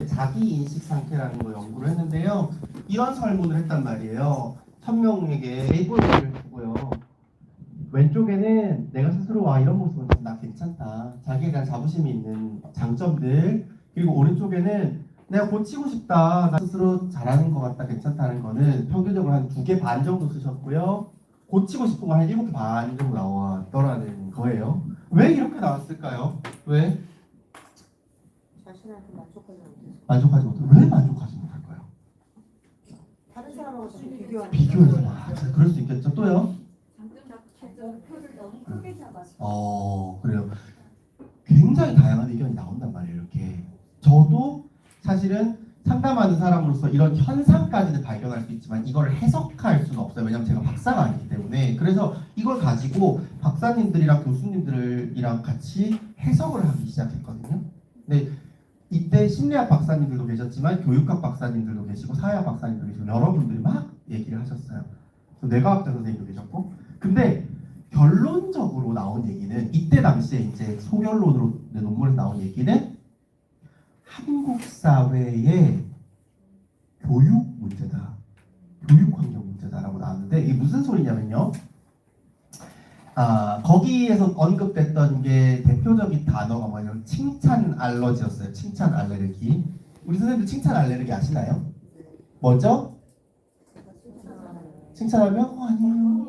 자기인식 상태라는 거 연구를 했는데요. 이런 설문을 했단 말이에요. 1000명에게 A4를 주고요. 왼쪽에는 내가 스스로 와 이런 모습은 나 괜찮다. 자기에 대한 자부심이 있는 장점들. 그리고 오른쪽에는 내가 고치고 싶다. 나 스스로 잘하는 것 같다. 괜찮다는 거는 평균적으로 한 2개 반 정도 쓰셨고요. 고치고 싶은 거 한 7개 반 정도 나왔더라는 거예요. 왜 이렇게 나왔을까요? 왜? 자신한테 만족하지 못해. 왜 만족하지 못할까요? 다른 사람하고 자꾸 비교하는 비교해서 그럴 수 있겠죠. 또요? 목표를 너무 크게 잡았어. 그래요. 굉장히 다양한 의견이 나온단 말이에요. 이렇게 저도 사실은 상담하는 사람으로서 이런 현상까지는 발견할 수 있지만 이걸 해석할 수는 없어요. 왜냐하면 제가 박사가 아니기 때문에. 그래서 이걸 가지고 박사님들이랑 교수님들이랑 같이 해석을 하기 시작했거든요. 근데 이때 심리학 박사님들도 계셨지만 교육학 박사님들도 계시고 사회학 박사님들도 계시고 여러분들이 막 얘기를 하셨어요. 뇌과학자 선생님도 계셨고. 근데 결론적으로 나온 얘기는 이때 당시에 이제 소결론으로 논문에서 나온 얘기는 한국 사회의 교육 문제다. 교육 환경 문제다라고 나왔는데 이게 무슨 소리냐면요. 거기에서 언급됐던 게 대표적인 단어가 뭐냐면 칭찬 알러지였어요. 칭찬 알레르기. 우리 선생님들 칭찬 알레르기 아시나요? 뭐죠? 칭찬하면 아니에요.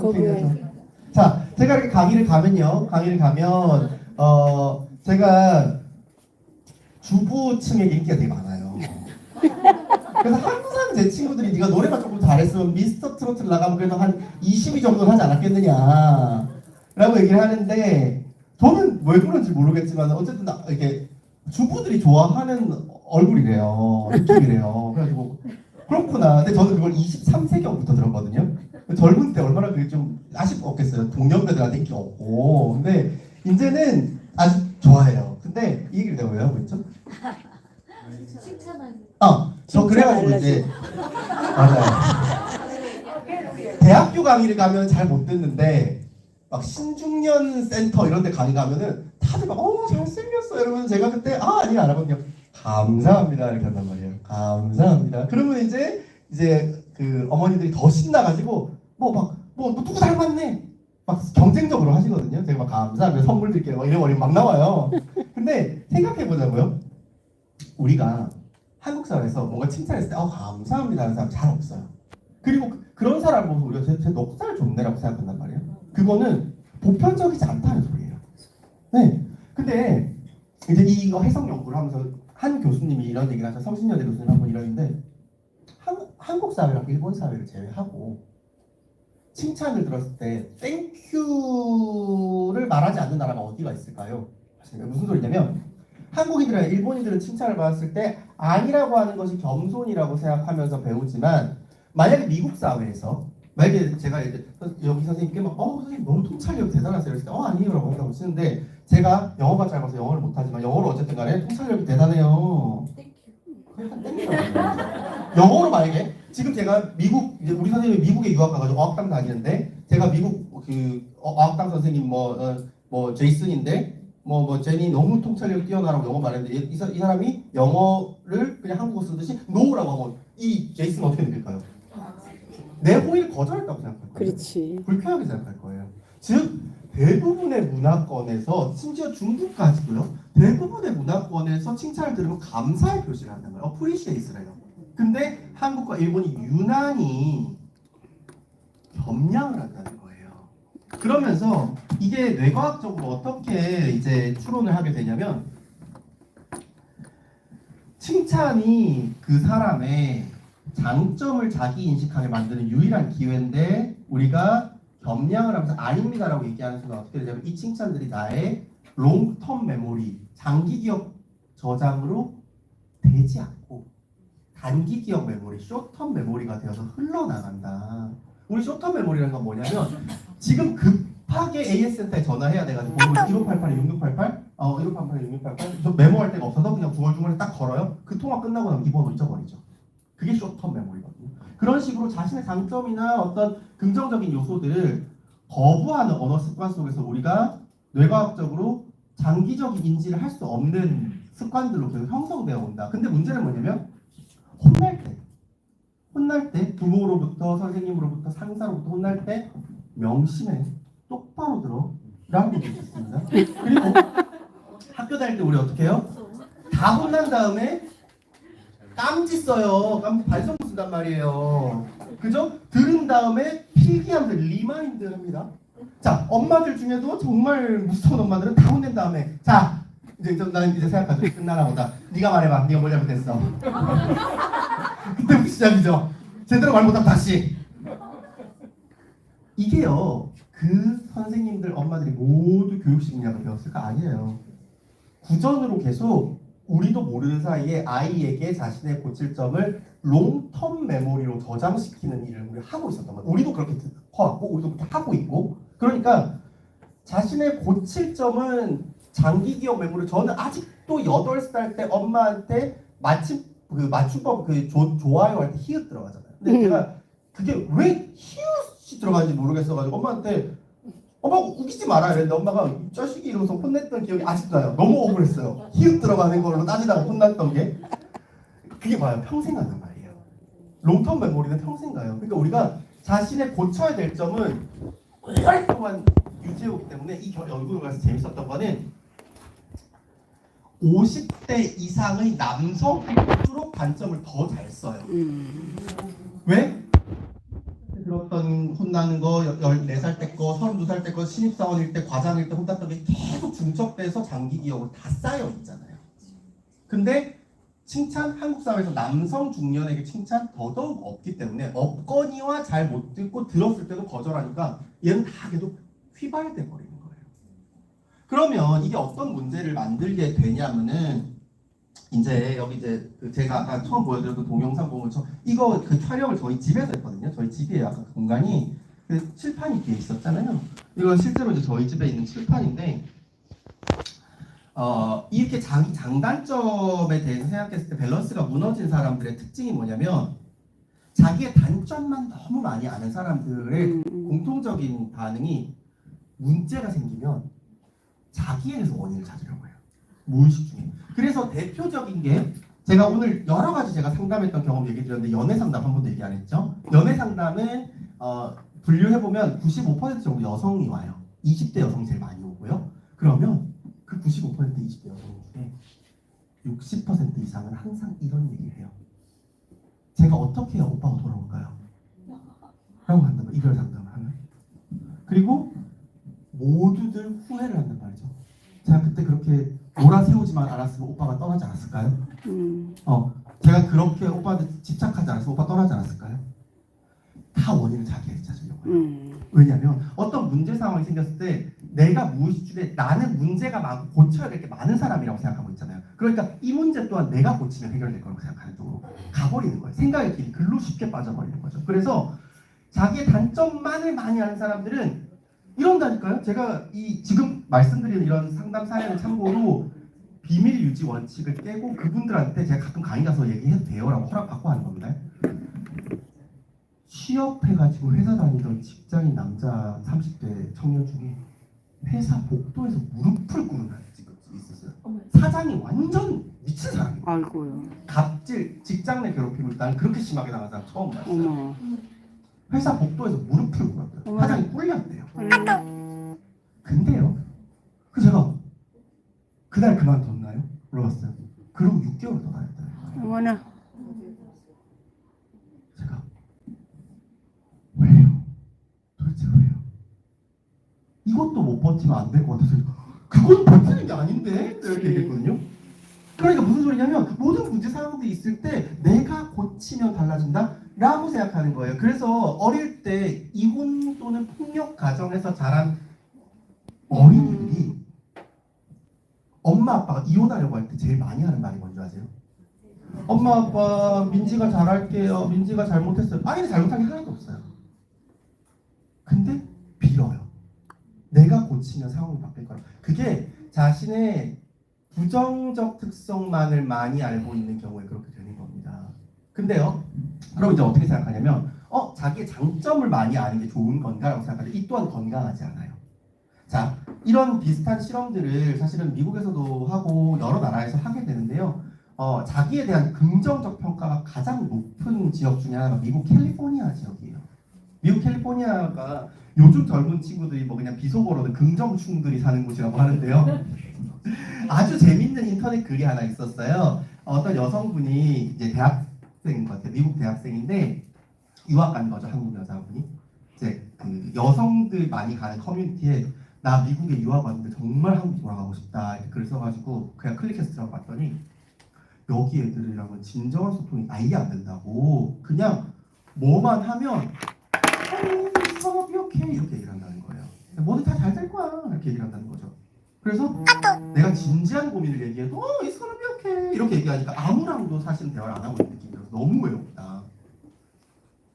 아니에요. 자, 제가 이렇게 강의를 가면 제가 주부층에게 인기가 되게 많아요. 그래서 항상 제 친구들이 네가 노래가 조금 잘했으면 미스터 트로트를 나가면 그래도 한 20위 정도는 하지 않았겠느냐 라고 얘기를 하는데 저는 왜 그런지 모르겠지만 어쨌든 이렇게 주부들이 좋아하는 얼굴이래요. 느낌이래요. 그래가지고 그렇구나. 근데 저는 그걸 23세경부터 들었거든요. 젊은 때 얼마나 그게 좀 아쉽겠어요. 동년배들한테 인기 없고. 근데 이제는 아주 좋아해요. 근데 이 얘기를 내가 왜 하고 있죠? 칭찬하는. 저 그래가지고 이제 맞아요. 대학교 강의를 가면 잘 못 듣는데 막 신중년 센터 이런 데 강의 가면은 다들 막 잘생겼어 이러면 제가 그때 아니 안 하거든요. 감사합니다 이렇게 한단 말이에요. 감사합니다. 그러면 이제 그 어머니들이 더 신나가지고 뭐 누구 닮았네 막 경쟁적으로 하시거든요. 제가 막 감사합니다 선물 드릴게요 막 이런 막 나와요. 근데 생각해 보자고요. 우리가 한국 사회에서 뭔가 칭찬했을 때 감사합니다 하는 사람 잘 없어요. 그리고 그런 사람 보고 우리가 제 넉살 좋네라고 생각한단 말이에요. 그거는 보편적이지 않다는 소리예요. 네. 근데 이제 이거 해석 연구를 하면서 한 교수님이 이런 얘기를 하셔서 성신여대 교수님 한 분 이러는데 한국 사회랑 일본 사회를 제외하고 칭찬을 들었을 때 땡큐를 말하지 않는 나라가 어디가 있을까요? 무슨 소리냐면 한국인들이나 일본인들은 칭찬을 받았을 때 아니라고 하는 것이 겸손이라고 생각하면서 배우지만 만약에 미국 사회에서 만약에 제가 이제 여기 선생님께 막 선생님 너무 통찰력 대단하세요 이랬을 때 아니에요 라고 한다고 치는데 제가 영어가 짧아서 영어를 못하지만 영어로 어쨌든 간에 통찰력이 대단해요. 영어로 만약에 지금 제가 미국 이제 우리 선생님이 미국에 유학 가가지고 어학당 다니는데 제가 미국 그 어학당 선생님 뭐 제이슨인데 뭐 제니 너무 통찰력 뛰어나라고 영어 말했는데 이 사람이 영어를 그냥 한국어 쓰듯이 노라고 하면 이 제이슨 어떻게 느낄까요? 내 호의를 거절했다고 생각할 거예요. 그렇지. 불쾌하게 생각할 거예요. 즉 대부분의 문화권에서 심지어 중국까지도요. 대부분의 문화권에서 칭찬을 들으면 감사의 표시를 한단 말이에요. appreciate래요. 근데 한국과 일본이 유난히 겸양을 한다는 거예요. 그러면서 이게 뇌과학적으로 어떻게 이제 추론을 하게 되냐면 칭찬이 그 사람의 장점을 자기 인식하게 만드는 유일한 기회인데 우리가 겸양을 하면서 아닙니다라고 얘기하는 순간 어떻게 되냐면 이 칭찬들이 나의 롱텀 메모리, 장기 기억 저장으로 되지 않고 단기 기억 메모리, 숏텀 메모리가 되어서 흘러나간다. 우리 숏텀 메모리라는 건 뭐냐면 지금 급하게 AS 센터에 전화해야 돼가지고 1588에 6688 1588에 6688 저 메모할 데가 없어서 그냥 중얼중얼 딱 걸어요. 그 통화 끝나고 나면 이 번호 잊어버리죠. 그게 숏텀 메모리거든요. 그런 식으로 자신의 장점이나 어떤 긍정적인 요소들을 거부하는 언어 습관 속에서 우리가 뇌과학적으로 장기적인 인지를 할 수 없는 습관들로 계속 형성되어 온다. 근데 문제는 뭐냐면 혼날 때 부모로부터 선생님으로부터 상사로부터 혼날 때 명심해 똑바로 들어 라고 얘기 있습니다. 그리고 학교 다닐 때 우리 어떻게 해요? 다 혼난 다음에 깜지 써요. 깜지 발성구 쓴단 말이에요. 그죠? 들은 다음에 필기하면서 리마인드 합니다. 자, 엄마들 중에도 정말 무서운 엄마들은 다 혼낸 다음에 자, 난 이제 생각하죠. 끝나나 보다. 네가 말해봐. 네가 뭘 잘못했어. 그때부터 시작이죠. 제대로 말 못하면 다시. 이게요. 그 선생님들, 엄마들이 모두 교육심리학을 배웠을까? 아니에요. 구전으로 계속 우리도 모르는 사이에 아이에게 자신의 고칠 점을 롱텀 메모리로 저장시키는 일을 우리 하고 있었단 말이에요. 우리도 그렇게 커왔고 우리도 그렇게 하고 있고 그러니까 자신의 고칠 점은 장기 기억 메모리 저는 아직도 8살 때 엄마한테 맞춤법 좋아요 할 때 히읗 들어가잖아요. 근데 제가 그게 왜 히읗이 들어가는지 모르겠어가지고 엄마한테 엄마 우기지 마라 이랬는데 엄마가 이 자식이 이러면서 혼냈던 기억이 아직도 나요. 너무 억울했어요. 히읗 들어가는 걸로 따지다가 혼났던 게 그게 봐요. 평생 간단 말이에요. 롱텀 메모리는 평생 가요. 그러니까 우리가 자신의 고쳐야 될 점은 오랫동안 유지해오기 때문에 이 연구를 가서 재밌었던 거는 50대 이상의 남성일수록 관점을 더 잘 써요. 왜? 들었던 혼나는 거 14살 때 거, 32살 때 거, 신입사원일 때, 과장일 때 혼났던 게 계속 중첩돼서 장기 기억으로 다 쌓여 있잖아요. 근데 칭찬, 한국 사회에서 남성 중년에게 칭찬 더더욱 없기 때문에 없거니와 잘 못 듣고 들었을 때도 거절하니까 얘는 다 계속 휘발돼 버리는 거예요. 그러면 이게 어떤 문제를 만들게 되냐면은 이제 여기 이제 제가 아까 처음 보여드렸던 동영상 보면 이거 그 촬영을 저희 집에서 했거든요. 저희 집이에요. 아까 그 공간이 그 칠판이 뒤에 있었잖아요. 이건 실제로 이제 저희 집에 있는 칠판인데 이렇게 자기 장단점에 대해서 생각했을 때 밸런스가 무너진 사람들의 특징이 뭐냐면 자기의 단점만 너무 많이 아는 사람들의 공통적인 반응이 문제가 생기면 자기에게서 원인을 찾으려고 해요. 무의식 중에. 그래서 대표적인 게 제가 오늘 여러 가지 제가 상담했던 경험 얘기 드렸는데 연애 상담 한 번도 얘기 안 했죠. 연애 상담은 분류해보면 95% 정도 여성이 와요. 20대 여성이 제일 많이 오고요. 그러면 그 95% 20대 여성 중에 60% 이상은 항상 이런 얘기를 해요. 제가 어떻게 해야 오빠가 돌아올까요? 라고 한단 말이에요. 이별 상담을 하면. 그리고 모두들 후회를 한단 말이죠. 제가 그때 그렇게 몰아세우지만 않았으면 오빠가 떠나지 않았을까요? 제가 그렇게 오빠한테 집착하지 않았으면 오빠 떠나지 않았을까요? 다 원인을 자기에게 찾으려고 해요. 왜냐하면 어떤 문제 상황이 생겼을 때 내가 무의식 중에 나는 문제가 많고 고쳐야 될 게 많은 사람이라고 생각하고 있잖아요. 그러니까 이 문제 또한 내가 고치면 해결될 거라고 생각하는 쪽으로 가버리는 거예요. 생각의 길이 글로 쉽게 빠져버리는 거죠. 그래서 자기의 단점만을 많이 아는 사람들은 이런다니까요. 제가 지금 말씀드리는 이런 상담 사연을 참고로 비밀 유지 원칙을 깨고 그분들한테 제가 가끔 강의 가서 얘기해도 돼요라고 허락받고 하는 겁니다. 취업해가지고 회사 다니던 직장인 남자 30대 청년 중에 회사 복도에서 무릎을 꿇는 사람이 있었어요. 사장이 완전 미친 사람이에요. 아이고요. 갑질, 직장 내 괴롭힘을 난 그렇게 심하게 당한 사람 처음 봤어요. 회사 복도에서 무릎을 꿇었대요. 사장이 꿀렸대요. 근데요, 제가 그날 그만뒀나요? 물어봤어요. 그리고 6개월 더 다녔다는 거예요. 어머나. 제가 왜요? 도대체 왜요? 이것도 못 버티면 안 될 것 같아서 그건 버티는 게 아닌데? 이렇게 얘기했거든요. 그러니까 무슨 소리냐면 모든 문제 상황들이 있을 때 내가 고치면 달라진다? 라고 생각하는 거예요. 그래서 어릴 때 이혼 또는 폭력 가정에서 자란 어린이들이 엄마 아빠가 이혼하려고 할 때 제일 많이 하는 말이 뭔지 아세요? 엄마 아빠 민지가 잘할게요. 민지가 잘못했어요. 아이는 잘못한 게 하나도 없어요. 근데 빌어요. 내가 고치면 상황이 바뀔 거라. 그게 자신의 부정적 특성만을 많이 알고 있는 경우에 그렇게 되는 겁니다. 근데요, 그럼 이제 어떻게 생각하냐면 자기의 장점을 많이 아는 게 좋은 건가라고 생각하는데 이 또한 건강하지 않아요. 자, 이런 비슷한 실험들을 사실은 미국에서도 하고 여러 나라에서 하게 되는데요. 자기에 대한 긍정적 평가가 가장 높은 지역 중에 하나가 미국 캘리포니아 지역이에요. 미국 캘리포니아가 요즘 젊은 친구들이 뭐 그냥 비속어로는 긍정충들이 사는 곳이라고 하는데요. 아주 재밌는 인터넷 글이 하나 있었어요. 어떤 여성분이 이제 대학생인 것 같아요. 미국 대학생인데 유학 간 거죠. 한국 여자분이. 이제 그 여성들 많이 가는 커뮤니티에 나 미국에 유학 왔는데 정말 한국 돌아가고 싶다 이렇게 글을 써가지고 그냥 클릭해서 들어봤더니 여기 애들이랑은 진정한 소통이 아예 안 된다고 그냥 뭐만 하면 산업이 오케이 이렇게 얘기를 한다는 거예요. 뭐든 다 잘 될 거야 이렇게 얘기를 한다는 거죠. 그래서 내가 진지한 고민을 얘기해도 it's gonna be okay 이렇게 얘기하니까 아무랑도 사실 대화를 안 하고 있는 느낌이 들어서 너무 외롭다.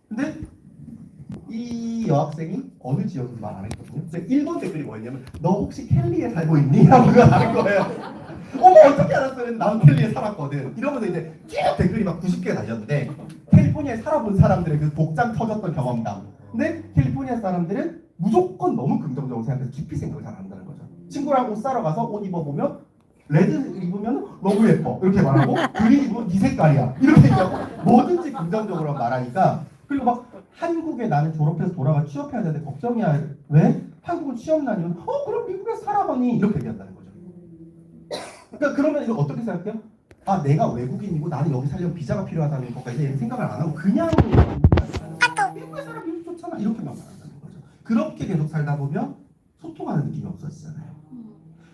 근데 이 여학생이 어느 지역인지 말 안 했거든요. 근데 1번 댓글이 뭐였냐면 너 혹시 켈리에 살고 있니? 라고 하는 거예요. 어머 어떻게 알았어? 나는 켈리에 살았거든. 이러면서 이제 쭉 댓글이 막 90개가 달렸는데 캘리포니아에 살아본 사람들의 그 복장 터졌던 경험담. 근데 캘리포니아 사람들은 무조건 너무 긍정적으로 생각해서 깊이 생각을 잘 한다는 거죠. 친구랑 옷 사러 가서 옷 입어보면 레드 입으면 너무 예뻐 이렇게 말하고 그린 입으면 네 색깔이야 이렇게 얘기하고 뭐든지 긍정적으로 말하니까 그리고 막 한국에 나는 졸업해서 돌아가 취업해야 되는데 걱정이야. 왜? 한국은 취업난이면 그럼 미국에서 살아보니 이렇게 얘기한다는 거죠. 그러니까 그러면 이거 어떻게 생각해요? 아 내가 외국인이고 나는 여기 살려면 비자가 필요하다는 것까지 생각을 안 하고 그냥 미국에 살아 미국 좋잖아 이렇게만 말한다는 거죠. 그렇게 계속 살다 보면 소통하는 느낌이 없어지잖아요.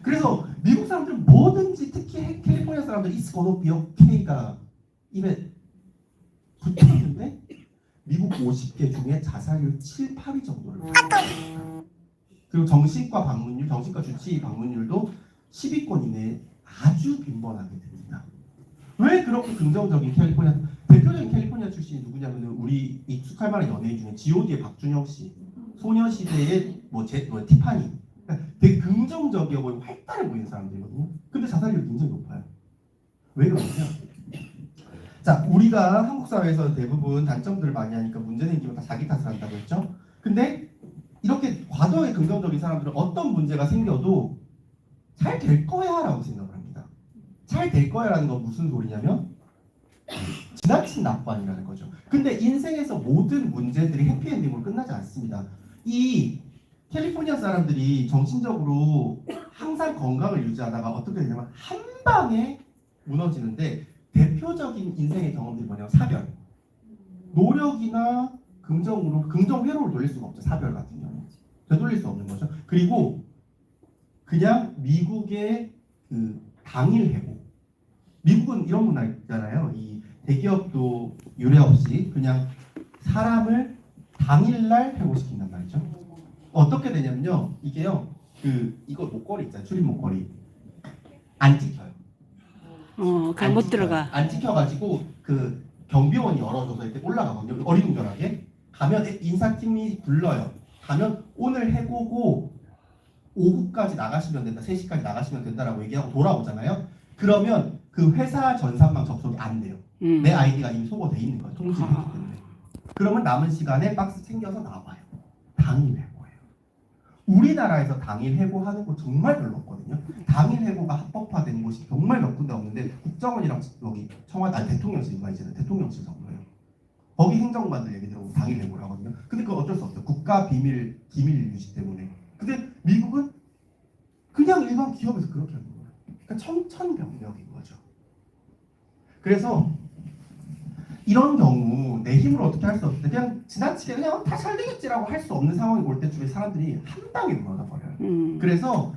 그래서 미국 사람들은 뭐든지 특히 캘리포니아 사람들은 It's gonna be okay가 입에 붙었는데 미국 50개 중에 자살률 7, 8위 정도를 그리고 정신과 방문율, 정신과 주치의 방문율도 10위권 이내에 아주 빈번하게 됩니다. 왜 그렇게 긍정적인 캘리포니아 대표적인 캘리포니아 출신이 누구냐면 우리 익숙할 만한 연예인 중에 G.O.D의 박준영 씨, 소녀시대의 티파니 되게 긍정적이어 보이고 활달해 보이는 사람들이거든요. 근데 자살률이 굉장히 높아요. 왜 그러냐면 자, 우리가 한국 사회에서 대부분 단점들을 많이 하니까 문제 생기면 다 자기 탓을 한다고 했죠. 근데 이렇게 과도하게 긍정적인 사람들은 어떤 문제가 생겨도 잘 될 거야 라고 생각을 합니다. 잘 될 거야 라는 건 무슨 소리냐면 지나친 낙관이라는 거죠. 근데 인생에서 모든 문제들이 해피엔딩으로 끝나지 않습니다. 이 캘리포니아 사람들이 정신적으로 항상 건강을 유지하다가 어떻게 되냐면 한 방에 무너지는데 대표적인 인생의 경험들이 뭐냐면 사별. 노력이나 긍정 회로를 돌릴 수가 없죠. 사별 같은 경우. 되돌릴 수 없는 거죠. 그리고 그냥 미국의 그 당일 회복. 미국은 이런 문화 있잖아요. 이 대기업도 유례 없이 그냥 사람을 당일날 회복시킨단 말이죠. 어떻게 되냐면요. 이게요. 이거 목걸이 있잖아요. 출입 목걸이. 안 찍혀요. 그냥 못 들어가. 안 찍혀가지고 그 경비원이 열어줘서 이렇게 올라가거든요. 어리둥절하게 가면 인사팀이 불러요. 가면 오늘 해보고 오후까지 나가시면 된다. 3시까지 나가시면 된다라고 얘기하고 돌아오잖아요. 그러면 그 회사 전산망 접속이 안 돼요. 내 아이디가 이미 소거돼 있는 거예요. 통신이 있기 때문에. 그러면 남은 시간에 박스 챙겨서 나와요. 당일 해고예요. 우리나라에서 당일 해고하는 곳 정말 별로 없거든요. 당일 해고가 합법화된 곳이 정말 몇 군데 없는데 국정원이랑 여기 청와대 대통령실인가 이제는 대통령실 정도예요. 거기 행정관들 얘기 들어보면 당일 해고를 하거든요. 근데 그건 어쩔 수 없어요. 국가 기밀 유지 때문에. 근데 미국은 그냥 일반 기업에서 그렇게 하는 거예요. 그러니까 청천벽력인 거죠. 그래서 이런 경우 내 힘으로 어떻게 할 수 없을 때 그냥 지나치게 그냥 다 잘 되겠지라고 할 수 없는 상황이 올 때쯤에 사람들이 한 방에 무너져 버려요. 그래서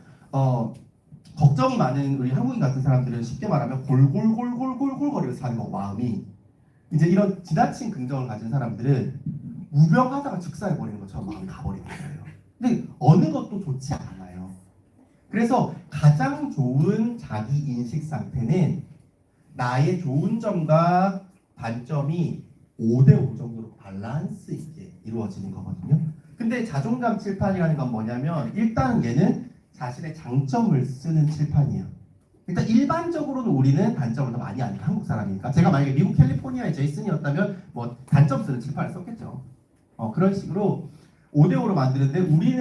걱정이 많은 우리 한국인 같은 사람들은 쉽게 말하면 골골골골골골거리면서 사는 거 마음이 이제 이런 지나친 긍정을 가진 사람들은 무병하다가 즉사해버리는 것처럼 마음이 가버리는 거예요. 근데 어느 것도 좋지 않아요. 그래서 가장 좋은 자기 인식 상태는 나의 좋은 점과 단점이 5대5 정도로 밸런스 있게 이루어지는 거거든요. 근데 자존감 칠판이라는 건 뭐냐면 일단 얘는 자신의 장점을 쓰는 칠판이에요. 일단 일반적으로는 우리는 단점을 더 많이 아니까 한국 사람이니까 제가 만약에 미국 캘리포니아의 제이슨이었다면 뭐 단점 쓰는 칠판을 썼겠죠. 그런 식으로 5대5로 만드는데 우리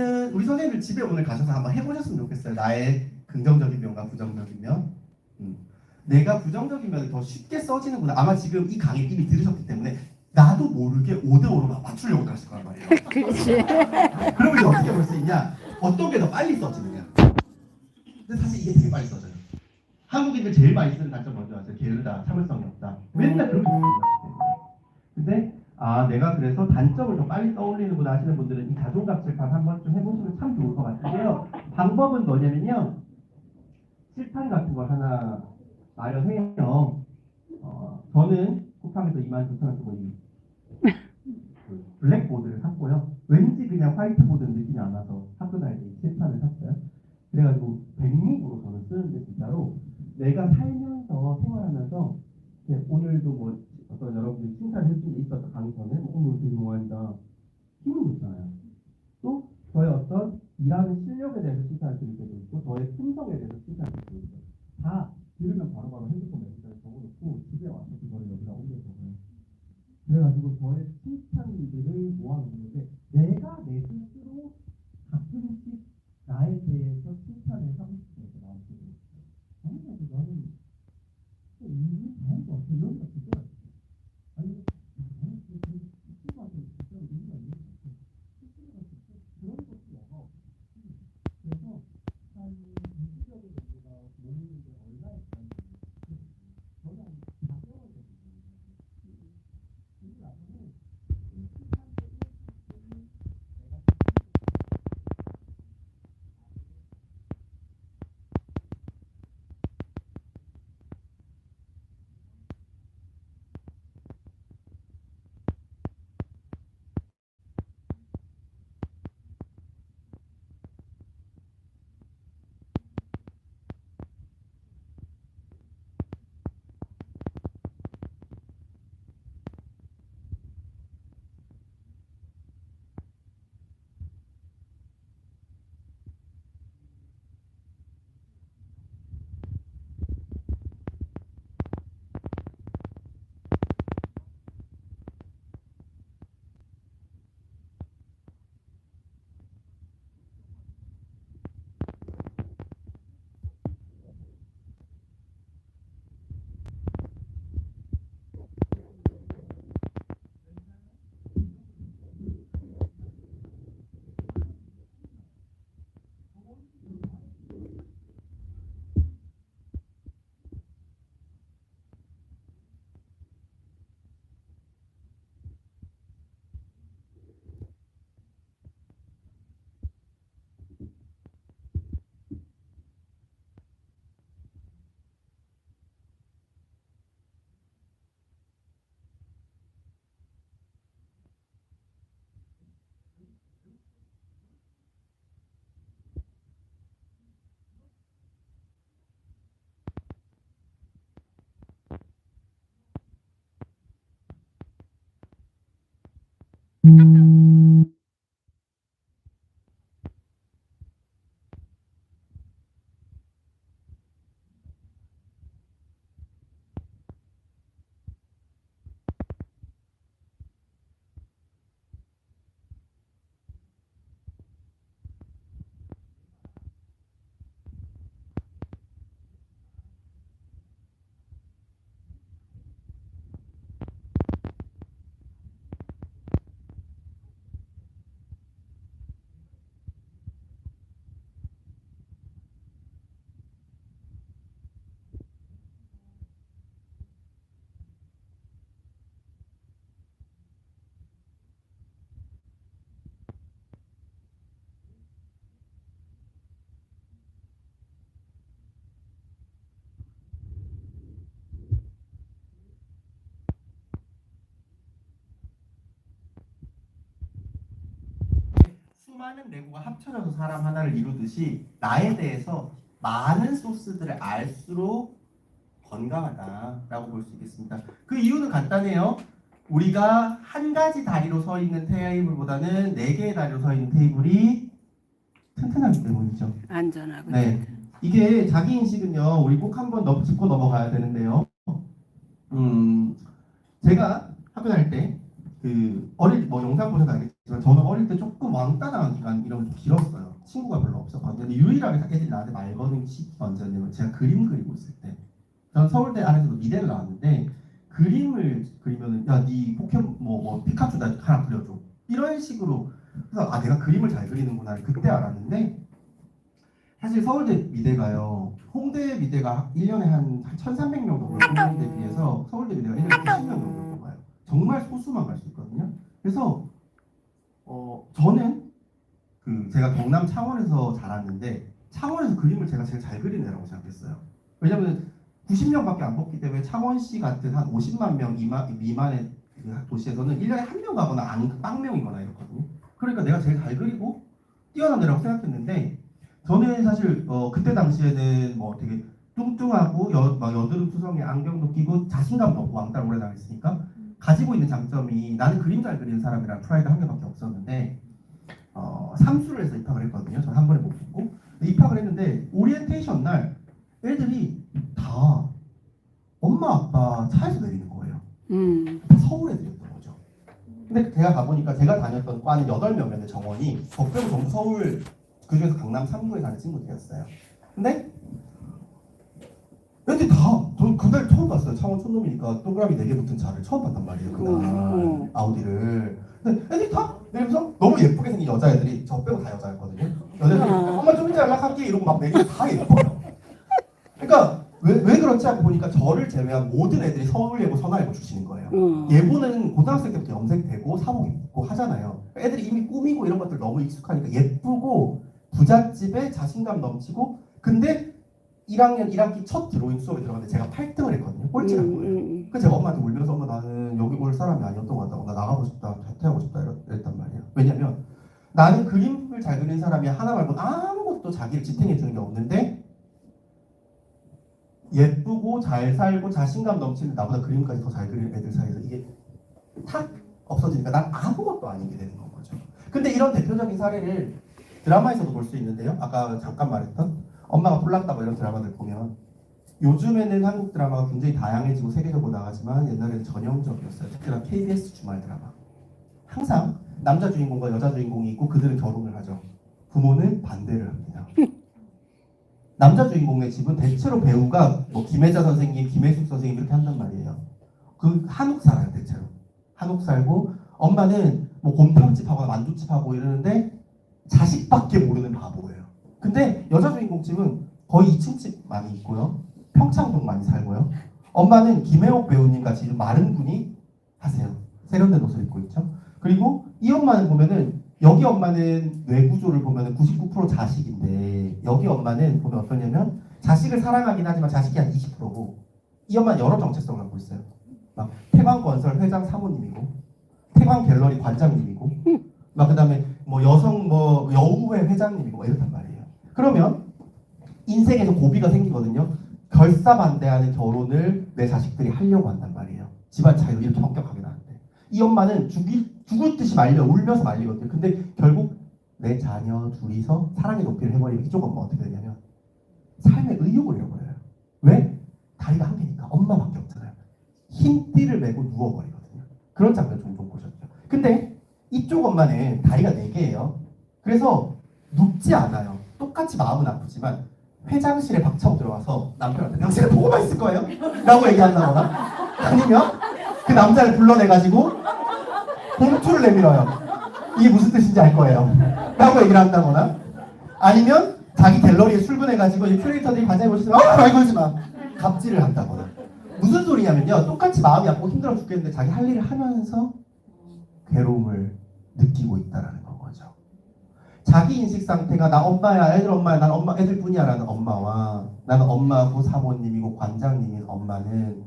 선생님들 집에 오늘 가셔서 한번 해보셨으면 좋겠어요. 나의 긍정적인 면과 부정적인 면. 내가 부정적인 면이 더 쉽게 써지는구나. 아마 지금 이 강의 이미 들으셨기 때문에 나도 모르게 5대5로 막 맞추려고 하실 거란 말이에요. 그렇지. 그러면 이제 어떻게 볼 수 있냐? 어떤 게 더 빨리 써지느냐? 근데 사실 이게 되게 빨리 써져요. 한국인들 제일 많이 쓰는 단점 먼저 아세요? 게으르다, 참을성이 없다. 맨날 그렇게 쓰는 거예요. 근데 내가 그래서 단점을 더 빨리 떠올리는구나 하시는 분들은 이 자존감칠판 한번 좀 해보시면 참 좋을 것 같은데요. 방법은 뭐냐면요. 칠판 같은 걸 하나 마련해요. 저는 쿠팡에서 29,000원 쓰고 그 블랙보드를 샀고요. 왠지 그냥 화이트보드는 느낌이 안 나서 학교 다닐 때 칠판을 샀어요. 그래가지고 백목으로 저는 쓰는데 진짜로 내가 살면서 생활하면서 오늘도 뭐 어떤 여러분들이 칭찬해 주신 게 있었던 강의 전에 오늘 되게 좋아한다 힘을 줬잖아요. 또 저의 어떤 일하는 실력에 대해서 칭찬을 드릴 때도 있고 저의 품성에 대해서 칭찬을 드릴 때도 있고 다 들으면 바로바로 핸드폰 메시지를 적어놓고 집에 와서 그거를 여기다 옮겨줘요. 그래가지고 저의 칭찬들을 모아놓는데 내가 내 스스로 가끔씩 나에 대해서 칭찬을 하고 싶은 게 나올 때도 있어요. 당연히 나는 이미 다한 것 같아. 이런 거 진짜 아니 나는 그 친구한테 진짜 의미가 있는 것 같아. 스스로가 진짜 그런 것도 영화 없어. 그래서 한 이기적인 정도가 모이는데 얼마나 시간이 걸리는지 저는 한 4개월 정도 걸리거든요. 그리고 나서는 칭찬들이 내가 수많은 레고가 합쳐져서 사람 하나를 이루듯이 나에 대해서 많은 소스들을 알수록 건강하다라고 볼 수 있겠습니다. 그 이유는 간단해요. 우리가 한 가지 다리로 서 있는 테이블보다는 네 개의 다리로 서 있는 테이블이 튼튼하기 때문이죠. 안전하고. 네, 이게 자기 인식은요. 우리 꼭 한번 짚고 넘어가야 되는데요. 제가 학교 다닐 때 그 어릴 뭐 영상 보셔도 알겠지만 저는 어릴 때 조금 왕따 당한 기간 이런 게 좀 길었어요. 친구가 별로 없었거든요. 근데 유일하게 애들이 나한테 말 거는 시기가 언제였냐면 제가 그림 그리고 있을 때. 저는 서울대 안에서도 미대를 나왔는데 그림을 그리면은 야 네 포켓몬 뭐 피카츄 나 하나 그려줘 이런 식으로. 그래서 아 내가 그림을 잘 그리는구나 그때 알았는데, 사실 서울대 미대가요, 홍대 미대가 1년에 한 1,300명 정도 홍대 비해서 서울대 미대가 1년에 90명 정도 가요. 정말 소수만 갈 수 있거든요. 그래서 저는 제가 경남 창원에서 자랐는데 창원에서 그림을 제가 제일 잘 그리는 애라고 생각했어요. 왜냐면 90명밖에 안 뽑기 때문에 창원시 같은 한 50만 명 미만의 그 도시에서는 1년에 한 명 가거나 빵명이거나 이렇거든요. 그러니까 내가 제일 잘 그리고 뛰어난 애라고 생각했는데, 저는 사실 그때 당시에는 뭐 되게 뚱뚱하고 막 여드름 투성이 안경도 끼고 자신감도 없고 왕따를 오래 당했으니까 가지고 있는 장점이 나는 그림 잘 그리는 사람이라는 프라이드 한 개밖에 없었는데, 삼수를 해서 입학을 했거든요. 저는 한 번에 못 붙고 입학을 했는데 오리엔테이션 날 애들이 다 엄마 아빠 차에서 내리는 거예요. 서울 애들이었던 거죠. 근데 제가 가보니까 제가 다녔던 과는 8명이었는데 정원이 저 빼고 전부 서울, 그중에서 강남 3구에 사는 친구들이었어요. 근데 애들이 다, 저 그날 처음 봤어요. 창원 촌놈이니까 동그라미 4개 붙은 차를 처음 봤단 말이에요. 그날 아우디를. 근데 애들이 다 내리면서 너무 예쁘게 생긴 여자애들이, 저 빼고 다 여자였거든요. 여자애들이 엄마 좀 이따 연락할게 이러고 막 내리면 다 예뻐요. 그러니까 왜 그렇지 하고 보니까 저를 제외한 모든 애들이 서울예고 선화예고 출신인 거예요. 예고는 고등학생 때부터 염색되고 사복 입고 하잖아요. 애들이 이미 꾸미고 이런 것들 너무 익숙하니까 예쁘고 부잣집에 자신감 넘치고. 근데 1학년 1학기 첫 드로잉 수업에 들어갔는데 제가 8등을 했거든요. 꼴찌란 거예요. 그래서 제가 엄마한테 울면서 엄마 나는 여기 올 사람이 아니었던 것 같다고, 나 나가고 싶다, 자퇴하고 싶다 이랬단 말이에요. 왜냐면 나는 그림을 잘 그리는 사람이 하나 말고 아무것도 자기를 지탱해 주는 게 없는데 예쁘고 잘 살고 자신감 넘치는 나보다 그림까지 더 잘 그리는 애들 사이에서 이게 탁 없어지니까 난 아무것도 아닌 게 되는 건 거죠. 근데 이런 대표적인 사례를 드라마에서도 볼 수 있는데요. 아까 잠깐 말했던 엄마가 폴랐다 뭐 이런 드라마들 보면 요즘에는 한국 드라마가 굉장히 다양해지고 세계적으로 나가지만 옛날에는 전형적이었어요. 특히나 KBS 주말 드라마. 항상 남자 주인공과 여자 주인공이 있고 그들은 결혼을 하죠. 부모는 반대를 합니다. 남자 주인공의 집은 대체로 배우가 뭐 김혜자 선생님, 김혜숙 선생님 이렇게 한단 말이에요. 그 한옥 살아요, 대체로. 한옥 살고 엄마는 뭐 곰탕집 하거나 만두집 하고 이러는데 자식밖에 모르는 바보예요. 근데 여자 주인공 집은 거의 2층 집 많이 있고요. 평창동 많이 살고요. 엄마는 김혜옥 배우님 같이 마른 분이 하세요. 세련된 옷을 입고 있죠. 그리고 이 엄마는 보면은 여기 엄마는 뇌구조를 보면은 99% 자식인데 여기 엄마는 보면 어떠냐면 자식을 사랑하긴 하지만 자식이 한 20%고 이 엄마는 여러 정체성을 갖고 있어요. 막 태광건설 회장 사모님이고 태광갤러리 관장님이고 막 그다음에 뭐 여성 뭐 여우회 회장님이고 이렇단 말이에요. 그러면 인생에서 고비가 생기거든요. 결사반대하는 결혼을 내 자식들이 하려고 한단 말이에요. 집안 차이로 이렇게 엄격하게 나는데 이 엄마는 죽을 듯이 말려 울면서 말리거든요. 근데 결국 내 자녀 둘이서 사랑의 높이를 해버리면 이쪽 엄마 어떻게 되냐면 삶의 의욕을 잃어버려요. 왜? 다리가 한 개니까 엄마밖에 없잖아요. 흰 띠를 메고 누워버리거든요. 그런 장면 종종 보셨죠. 근데 이쪽 엄마는 다리가 4개예요. 그래서 눕지 않아요. 똑같이 마음은 아프지만 회장실에 박차고 들어가서 남편한테 당신은 보고만 있을 거예요? 라고 얘기한다거나 아니면 그 남자를 불러내가지고 봉투를 내밀어요. 이게 무슨 뜻인지 알 거예요. 라고 얘기를 한다거나 아니면 자기 갤러리에 출근해가지고 이 큐레이터들이 관장님 오시면 말 걸지 마. 갑질을 한다거나 무슨 소리냐면요. 똑같이 마음이 아프고 힘들어 죽겠는데 자기 할 일을 하면서 괴로움을 느끼고 있다는 거죠. 자기 인식 상태가 나 엄마야, 애들 엄마야, 난 엄마, 애들 뿐이야 라는 엄마와 나는 엄마고 사모님이고 관장님인 엄마는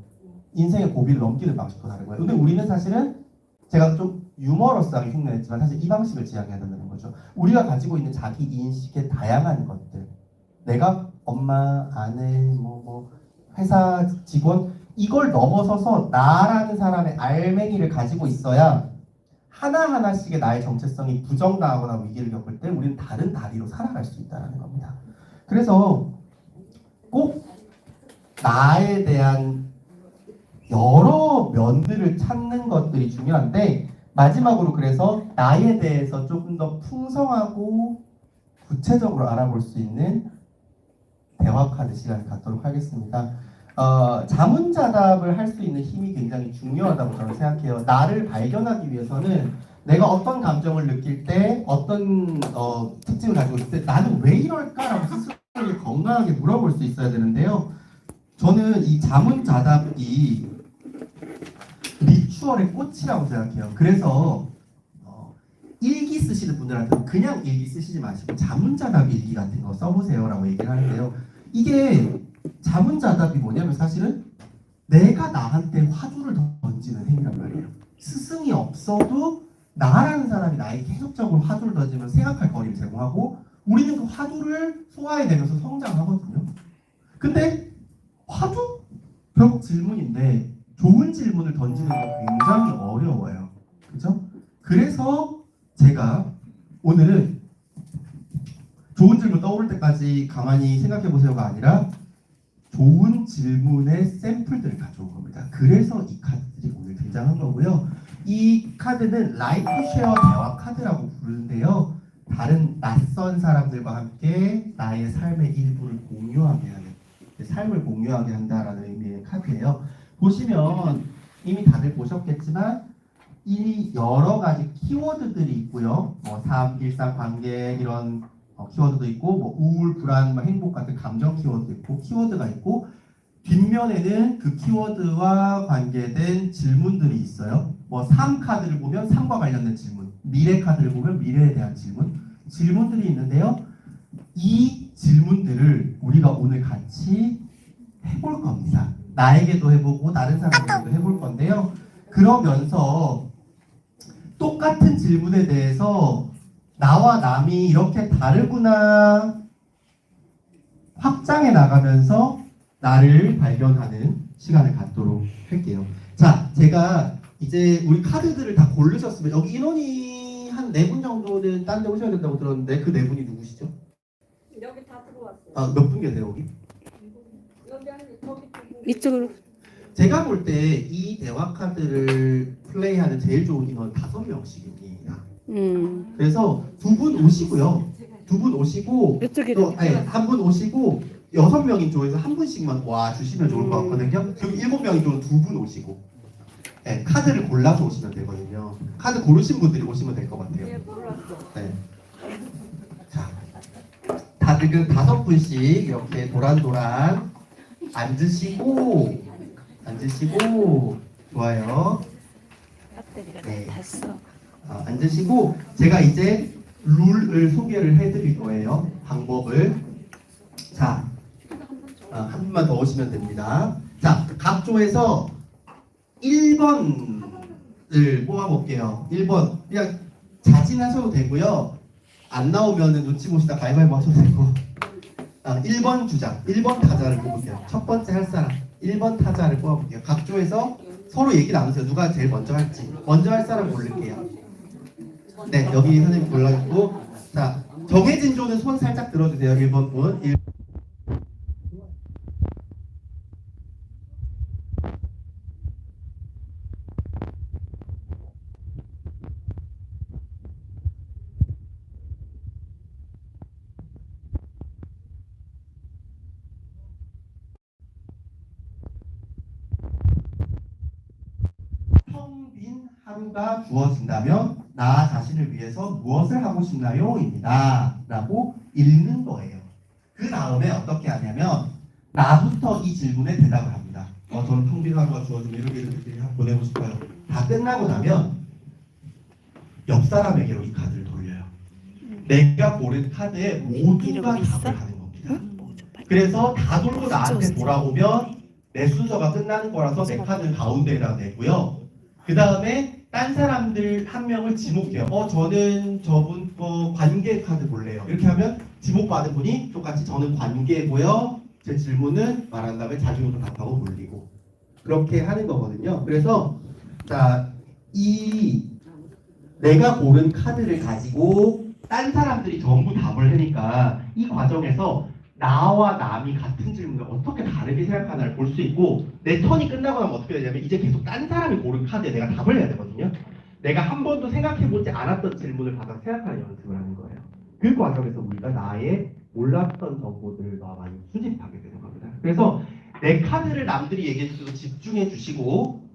인생의 고비를 넘기는 방식도 다른 거예요. 근데 우리는 사실은 제가 좀 유머러스하게 흉내냈지만 사실 이 방식을 지향해야 된다는 거죠. 우리가 가지고 있는 자기 인식의 다양한 것들, 내가 엄마, 아내, 뭐 회사 직원 이걸 넘어서서 나라는 사람의 알맹이를 가지고 있어야 하나하나씩의 나의 정체성이 부정당하거나 위기를 겪을 때 우리는 다른 다리로 살아갈 수 있다는 겁니다. 그래서 꼭 나에 대한 여러 면들을 찾는 것들이 중요한데 마지막으로 그래서 나에 대해서 조금 더 풍성하고 구체적으로 알아볼 수 있는 대화 카드 시간을 갖도록 하겠습니다. 자문자답을 할 수 있는 힘이 굉장히 중요하다고 저는 생각해요. 나를 발견하기 위해서는 내가 어떤 감정을 느낄 때 어떤 특징을 가지고 있을 때 나는 왜 이럴까라고 스스로를 건강하게 물어볼 수 있어야 되는데요. 저는 이 자문자답이 리추얼의 꽃이라고 생각해요. 그래서 일기 쓰시는 분들한테는 그냥 일기 쓰시지 마시고 자문자답 일기 같은 거 써보세요라고 얘기를 하는데요. 이게 자문자답이 뭐냐면 사실은 내가 나한테 화두를 던지는 행위란 말이에요. 스승이 없어도 나라는 사람이 나에게 계속적으로 화두를 던지면 생각할 거리를 제공하고 우리는 그 화두를 소화해내면서 성장하거든요. 근데 화두? 결국 질문인데 좋은 질문을 던지는 건 굉장히 어려워요. 그죠? 그래서 제가 오늘은 좋은 질문 떠오를 때까지 가만히 생각해 보세요가 아니라 좋은 질문의 샘플들을 가져온 겁니다. 그래서 이 카드들이 오늘 등장한 거고요. 이 카드는 라이프 쉐어 대화 카드라고 부르는데요. 다른 낯선 사람들과 함께 나의 삶의 일부를 공유하게 하는, 삶을 공유하게 한다라는 의미의 카드예요. 보시면 이미 다들 보셨겠지만 이 여러 가지 키워드들이 있고요. 뭐 삶, 일상, 관계 이런 키워드도 있고, 뭐 우울, 불안, 행복 같은 감정 키워드도 있고, 키워드가 있고, 뒷면에는 그 키워드와 관계된 질문들이 있어요. 뭐 삶 카드를 보면 삶과 관련된 질문, 미래 카드를 보면 미래에 대한 질문들이 있는데요. 이 질문들을 우리가 오늘 같이 해볼 겁니다. 나에게도 해보고 다른 사람에게도 해볼 건데요. 그러면서 똑같은 질문에 대해서 나와 남이 이렇게 다르구나 확장해 나가면서 나를 발견하는 시간을 갖도록 할게요. 자, 제가 이제 우리 카드들을 다 고르셨으면 여기 인원이 한 4분 정도는 딴 데 오셔야 된다고 들었는데 그 4분이 누구시죠? 여기 다 들어왔어요. 아, 몇 분 계세요 여기? 여기 아니 저기 이쪽으로. 제가 볼 때 이 대화 카드를 플레이하는 제일 좋은 인원 5명씩입니다. 그래서 2분 오시고요. 2분 오시고 이쪽에. 또 한 분 오시고 6명인 쪽에서 한 분씩만 와 주시면 좋을 것 같거든요. 그럼 7명인 쪽은 2분 오시고 네, 카드를 골라서 오시면 되거든요. 카드 고르신 분들이 오시면 될 것 같아요. 예, 몰랐어. 네. 자, 다들 그 5분씩 이렇게 도란도란 앉으시고 좋아요. 배터리가 네. 다 탔어. 앉으시고 제가 이제 룰을 소개를 해드릴 거예요. 방법을. 자, 한 분만 더 오시면 됩니다. 자, 각 조에서 1번을 뽑아볼게요. 1번 그냥 자진하셔도 되고요. 안 나오면 눈치 보시다 가위바위보 하셔도 되고 1번 주자, 1번 타자를 뽑을게요. 첫 번째 할 사람 1번 타자를 뽑아볼게요. 각 조에서 서로 얘기 나누세요. 누가 제일 먼저 할지. 먼저 할 사람 고를게요. 네, 여기 선생님 골라주고 자, 정해진 조는 손 살짝 들어주세요. 1번 분. 텅 빈 하루가 주어진다면 나 자신을 위해서 무엇을 하고 싶나요? 입니다. 라고 읽는 거예요. 그 다음에 어떻게 하냐면 나부터 이 질문에 대답을 합니다. 저는 텅 빈 하루가 주어지면 이렇게 보내고 싶어요. 다 끝나고 나면 옆 사람에게로 이 카드를 돌려요. 내가 고른 카드에 모두가 답을 하는 겁니다. 그래서 다 돌고 나한테 돌아오면 내 순서가 끝나는 거라서 내 카드는 가운데에다 내고요. 그 다음에 딴 사람들 한 명을 지목해요. 저는 저분 거 관계 카드 볼래요. 이렇게 하면 지목받은 분이 똑같이 저는 관계고요. 제 질문은 말한 다음에 자기도 답하고 돌리고 그렇게 하는 거거든요. 그래서 자, 이 내가 고른 카드를 가지고 딴 사람들이 전부 답을 하니까 이 과정에서 나와 남이 같은 질문을 어떻게 다르게 생각하나를 볼 수 있고 내 턴이 끝나고 나면 어떻게 되냐면 이제 계속 딴 사람이 고른 카드에 내가 답을 해야 되거든요. 내가 한 번도 생각해보지 않았던 질문을 받아 생각하는 연습을 하는 거예요. 그 과정에서 우리가 나의 몰랐던 정보들을 더 많이 수집하게 되는 겁니다. 그래서 내 카드를 남들이 얘기해 주셔도 집중해 주시고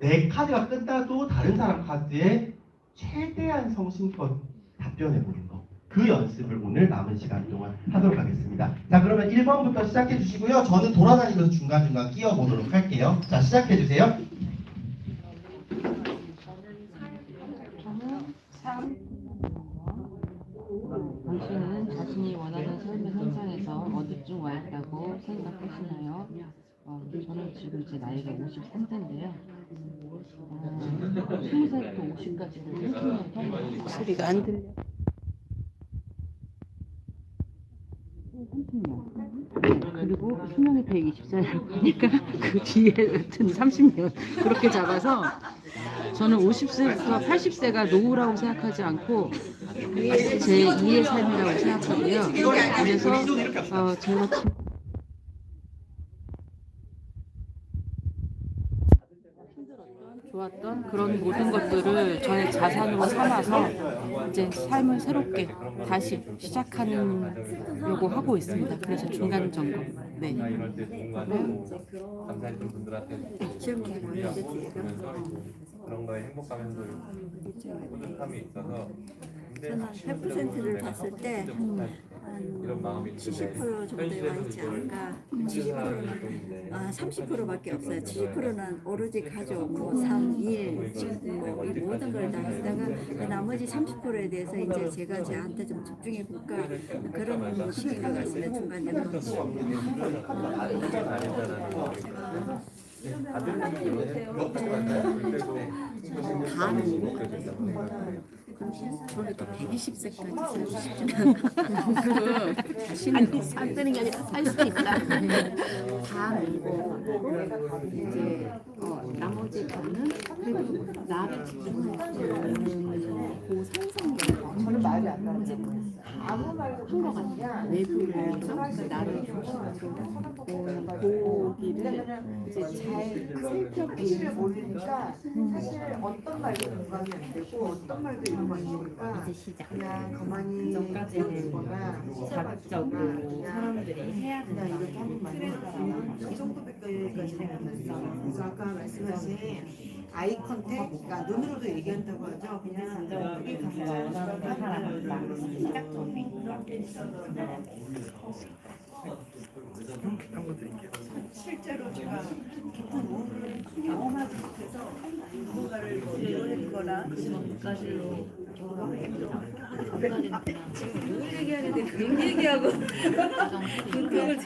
내 카드가 끝나도 다른 사람 카드에 최대한 성심껏 답변해 보는 거. 그 연습을 오늘 남은 시간 동안 하도록 하겠습니다. 자, 그러면 1번부터 시작해 주시고요. 저는 돌아다니면서 중간중간 끼워보도록 할게요. 자, 시작해 주세요. 당신은 자신이 원하는 삶의 현장에서 어디쯤 와 있다고 생각하시나요? 저는 지금 제 나이가 53세인데요. 20살부터 50까지를 30년 살고 소리가 안 들려. 30년. 그리고 수명이 120살이라고 하니까 그 뒤에 같은 30년 그렇게 잡아서 저는 50세부터 80세가 노후라고 생각하지 않고 제 2의 삶이라고 생각하고요. 그래서 제가 좋았던 그런 모든 것들을 저의 자산으로 삼아서 이제 삶을 새롭게 다시 시작하려고 하고 있습니다. 그래서 중간 점검. 네. 이럴 때 누군가는 감사해준 분들한테 그런 거에 행복하면서 뿌듯함이 있어서 저는 100%를 봤을 때 이런 마음이 한 70% 정도에 와 있지 않을까. 70%는 30%밖에 없어요. 70%는 오로지 가족, 뭐 삶, 일, 뭐 이 모든 걸 다 하다가 나머지 30%에 대해서 이제 제가 저한테 좀 집중해 볼까 그런 시기가 왔어요. 중간에. 저는 또 120세까지 살고 싶지는 않고 살 뜨는 게 아니라 살 수 있다. 다 밀고 이제 나머지 거는 그래도 나를 집중할 수 있는 그 상상력 저는 말이 안 나오는 아무 말도 한것 같아요. 내부를 해서 나를 중심으로 고기를 이제 잘 살펴보니까 사실 어떤 말도 공감이 안 되고 어떤 말도 이루고 안 되니까 이제 시작. 그냥 가만히 전까지는 자극적으로 사람들이 해야 된다 이렇게 하는 말이 이 정도까지 생각났어요. 그래서 아까 말씀하신 아이 컨택, 그러니까 눈으로도 얘기한다고 하죠. 그냥 여기 가서 사람을 시작점이 실제로 제가 깊은 경험하지 못해서 누군가를 노래를 거나 그것까지 지금 누굴 얘기하는데 그런 얘기하고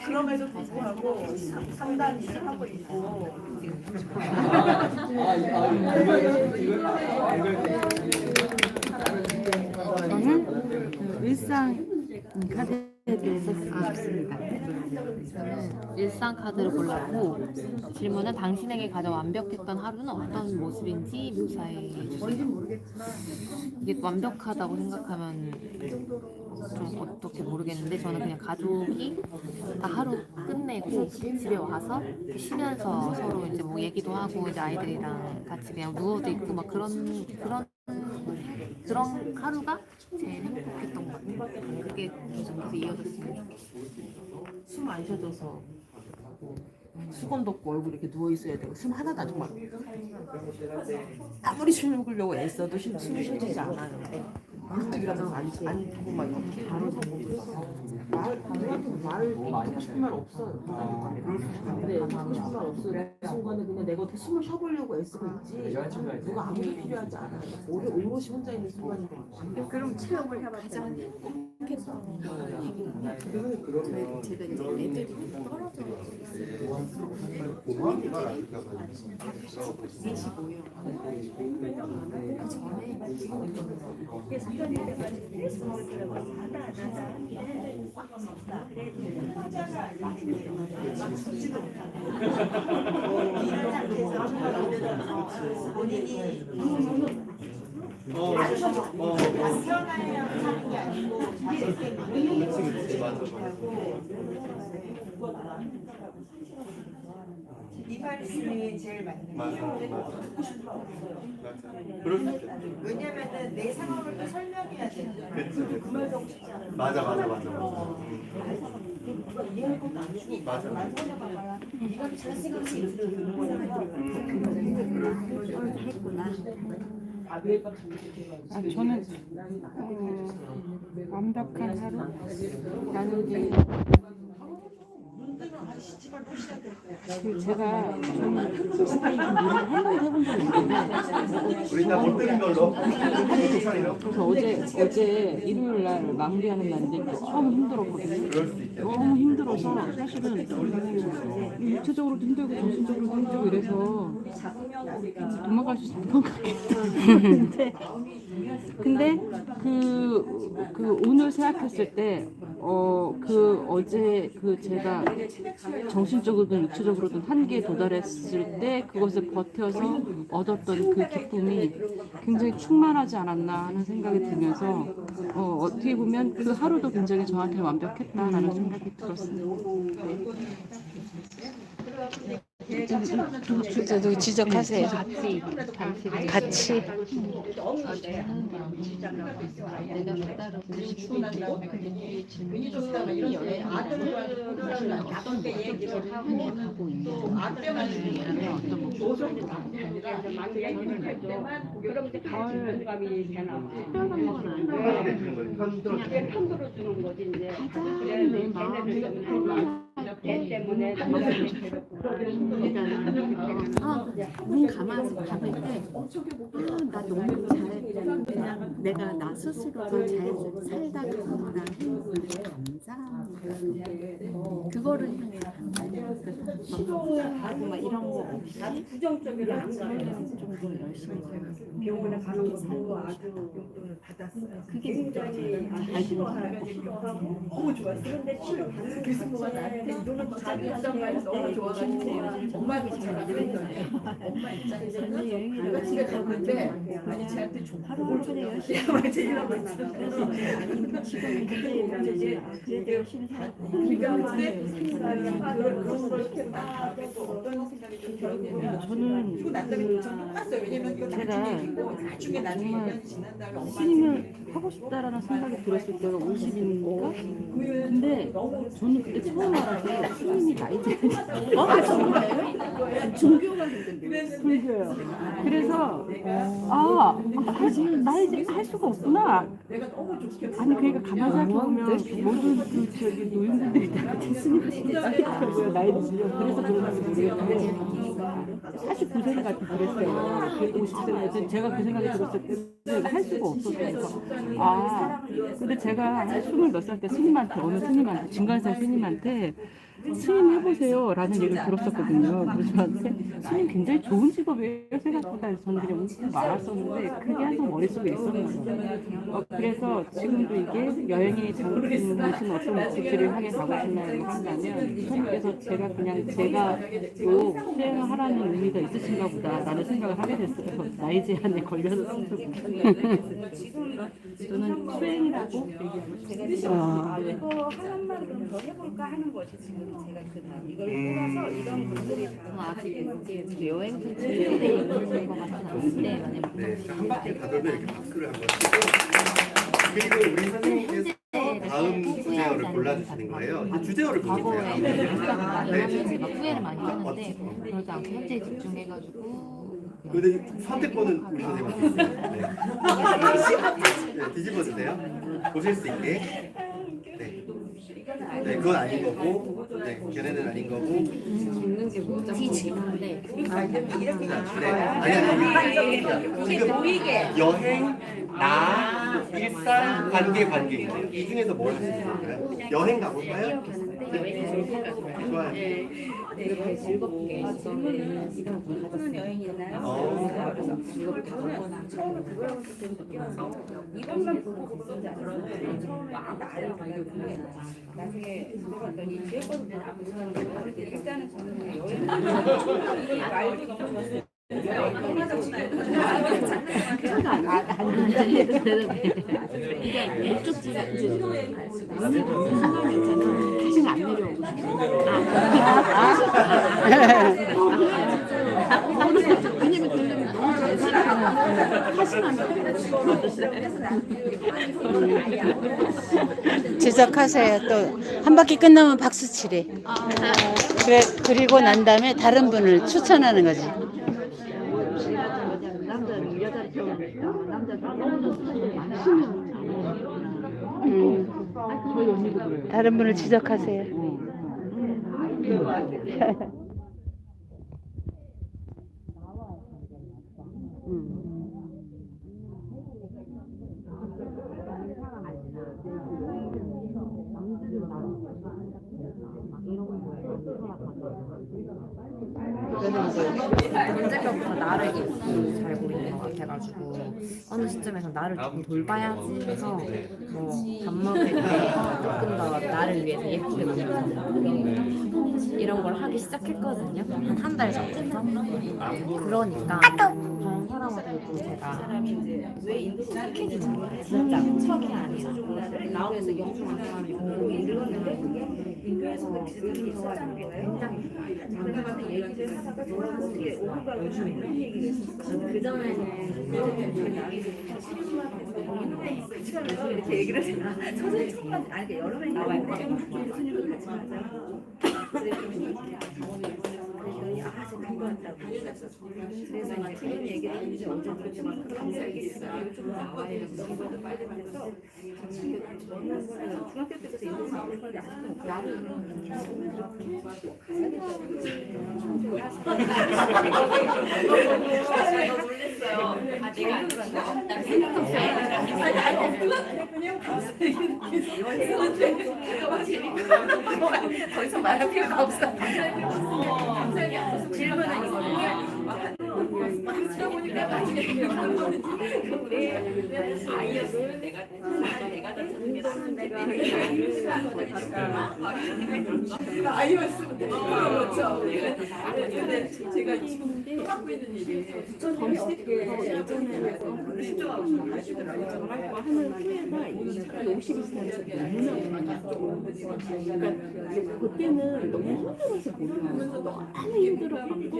그럼에도 불구하고 상담 일을 하고 있고 저는 그 일상 카드에 대해서 듣고 싶습니다. 저는 일상 카드를 골랐고 질문은 당신에게 가장 완벽했던 하루는 어떤 모습인지 묘사해 주세요. 이게 완벽하다고 생각하면 좀 어떻게 모르겠는데 저는 그냥 가족이 다 하루 끝내고 집에 와서 쉬면서 서로 이제 뭐 얘기도 하고 이제 아이들이랑 같이 그냥 누워도 있고 막 그런 하루가 제일 행복했던 것 같아요. 그게 계속해서 이어졌으면 좋겠어요. 숨 안 쉬어져서 수건 덮고 얼굴 이렇게 누워 있어야 되고 숨 하나도 안 정말 아무리 숨을 먹으려고 애써도 숨이 쉬어지지 않아요. 물뜨기라도 안 하고 막 이렇게 바로 말을 하고 싶은 말 없어요. 근데 하고 싶은 말 없어요. 그 순간에 그냥 내가 어떻게 숨을 쉬어보려고 애쓰고 있지 누가 아무리 필요하지 않아요. 오롯이 혼자 있는 순간인 것 같아요. 그럼 체험을 해봤더니 가장 행복했던 제가 이제 애들이 떨어져 있어요. 셋이 모여. 그 전에 본인이 이 말씀이 제일 맞는 맞아, 거예요. 맞아. 듣고 싶은 거 없어요. 맞아. 그럴 수 있겠다. 왜냐면은 내 상황을 또 설명해야 되잖아. 그치, 그치. 그 말도 하고 싶지 않아. 맞아. 누가 이해할 것도 아니고 맞아. 이건 잘 생각해서 듣는 거니까 저는 완벽한 하루 라는 게 제가 좀 스타일이 해본 적이 있는데 우리 다 못 들은 걸로. 괜찮아요. 그래서 어제 일요일 날 마무리하는 날인데 너무 힘들었거든요. 그럴 수 있겠다. 너무 힘들어서 사실은 육체적으로도 힘들고 정신적으로도 힘들고 이래서 도망갈 수 있으면 도망가겠다. 근데 그 오늘 생각했을 때 어제 제가 정신적으로든 육체적으로든 한계에 도달했을 때 그것을 버텨서 얻었던 그 기쁨이 굉장히 충만하지 않았나 하는 생각이 들면서 어떻게 보면 그 하루도 굉장히 저한테 완벽했다라는 생각이 들었습니다. 저도 지적하세요. 같이. 내가 따로 가고 있는 어떤 목표를 그럼 이제 같이 공감이 되나? 특별한 건 아니고 그냥 편도로 주는 거지 이제. 가장 내 마음이 애 때문에 눈 감아서 가볼 때, 나 너무 그냥 내가 나 스스로가 잘 살다가 감사합니다. 그거를 향해 시도하고 막 이런 거 없이 부정적으로 안 가요. 좀 더 열심히 살고 병원에 가는 거 살고 아주 용돈을 받았어요. 그게 굉장히 너무 좋았어요. 그런데 치료 받는 교수님과 나한테 눈을 자기 입장까지 너무 좋아가지고 엄마가 잘 만들었어요. 엄마 입장에서는 내가 집에 갔는데 아니 쟤한테 하루 종일 열심히 일하고 있어. 지금 굉장히 그래도 열심히 살고 그런 걸 이렇게 막 어떤 생각이 좀 들었냐면 저는 그리고 난 다음에 저는 봤어요. 왜냐면 그 제가 나중에 나중에 1년 지난 다음에 엄마한테 스님을 하고 싶다라는 생각이 들었을 때가 50인가? 근데 저는 그때 처음 알았어요. 스님이 나이 차이. 정말요? 종교가 힘든데. 불교요. 그래서 나이 할 수가 없구나. 아니 그러니까 가만 생각해보면 모든 저기 노인분들이 다 스님 하시더라고요. 나이 드시면. 그래서 그런지 모르겠는데 49세 같은 그랬어요. 50세 제가 그 생각이 들었을 때 할 수가 없었어요. 근데 제가 20몇 살 때 스님한테 어느 스님한테 진관사 스님한테 스님 해보세요 라는 얘기를 들었었거든요. 그래서 저한테 스님 굉장히 좋은 직업이에요 생각보다. 저는 그냥 웃고 말았었는데 그게 항상 머릿속에 있었는 거예요. 그래서 지금도 이게 여행이 장르신 어떤 목적지를 향해 가고 싶나요 한다면 스님께서 제가 그냥 제가 또 수행을 하라는 의미가 있으신가 보다 라는 생각을 하게 됐어요. 나이 제한에 걸려서 저는 수행이라고 이거 하나만 좀 더 해볼까 하는 거지 지금 제가 이걸 뽑아서 이런 분들이 아직 여행 선택에 있는 것 같진 않은데 만약 네, 한 바퀴 다 돌면 이렇게 박수를 한번 치고 그리고 우리 선생님께서 다음 주제어를 골라주시는 거예요. 이제 주제어를 과거에 보세요. 영화는 제가 후회를 많이 하는데 그러지 않고 현재에 집중해가지고 근데 선택권은 우리 선생님한테 있어요. 네, 뒤집어주세요. 보실 수 있게. 네, 그건 아닌 거고, 네, 걔네는 아닌 거고. 죽는 게 뭐죠? 뒤집는데 네, 아니, 지금 여행, 나, 일상, 관계인데요. 이 중에서 뭘 하시는 건가요? 여행 가볼까요? 네, 좋아요. 이렇게 즐겁게 하는 여행이 있나요? 그래서 저는 처음에 그거랑 이것만 보고 그러지 않았어요. 처음에 나를 발견했는데 나중에 들어봤더니 기획권을 아무튼 일단은 저는 여행 이 말도 너무 좋았어요. 목적지가 이제 남이 가는 순간에 있잖아. 다시는 안 내려오고 왜냐면 그러려면 너무 잘 살아가는 다시는 안 내려오고 지적하세요. 또 한 바퀴 끝나면 박수 치래. 그래, 그리고 난 다음에 다른 분을 추천하는 거지. 남자는 여자를 태우니까 남자도 저희 언니도 그래요. 다른 분을 지적하세요. 그래서 이제 문제부터 나를 잃고 살고 있는 것 같아가지고 어느 시점에서 나를 조금 돌봐야지 해서 뭐 밥 먹을 때 조금 더 나를 위해서 예쁘게 만들어서 이런 걸 하기 시작했거든요. 한 달 전부터. 그러니까 다른 사람한테도 제가 왜 인도가 착해지는 진짜 척이 아니야. 나오면서 영수한 사람이 읽었는데 인도에서도 기술이 있었다는 거예요. 장사한테 얘기를 하다가 정확하게 오후가 이런 얘기를 했었어. 그 전에는 이렇게 얘기를 했잖아. 선생님 처음 아니 여러 명이 나와야 돼. 교수님도 같이 하자. 그랬더니 아 제가 그거 한다고. 그래서 이제 그런 얘기를 했는데 어제 그렇게 막 감사하겠어요. 좀 나와야 이거도 빨리 돼서 중학교 때부터 인도 사업을 빨리 나를 놀랬어요. 아 내가 나 생각했어요. 더 이상 말할 필요가 없어. 질문은 이거든요. 보니까 나중에 내 아이였으면 내가 다 듣는 게 낫는데 아이였으면 그렇죠. 근데 제가 지금 갖고 있는 일이 하는 후회가 50이 너무나 그러니까 그때는 너무 힘들어서 보면 너무 힘들어갖고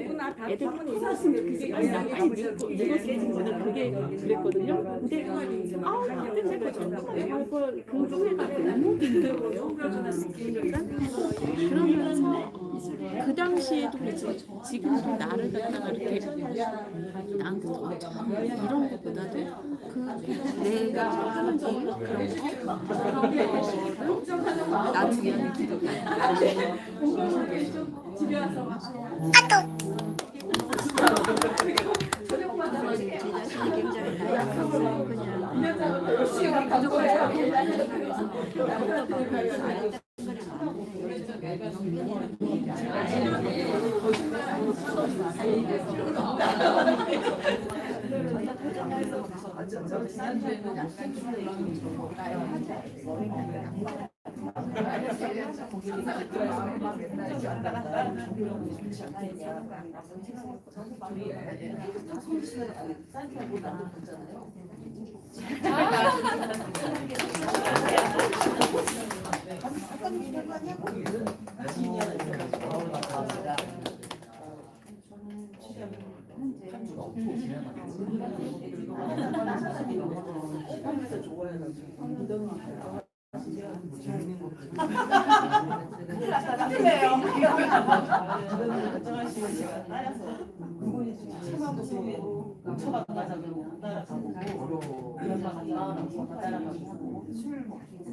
애들 풀었으면 좋겠어. 나 빨리 늙었으면 저는 그게 그랬거든요. 근데 그때 제가 정말 그 후회가 너무 힘들어요. 그러면서 그 당시에도 그렇지만 지금도 나를 갖다가 이렇게 나한테 이런 것보다도 그 내가 하는 거 그런 거를 나를 위한 기도가 집에 와서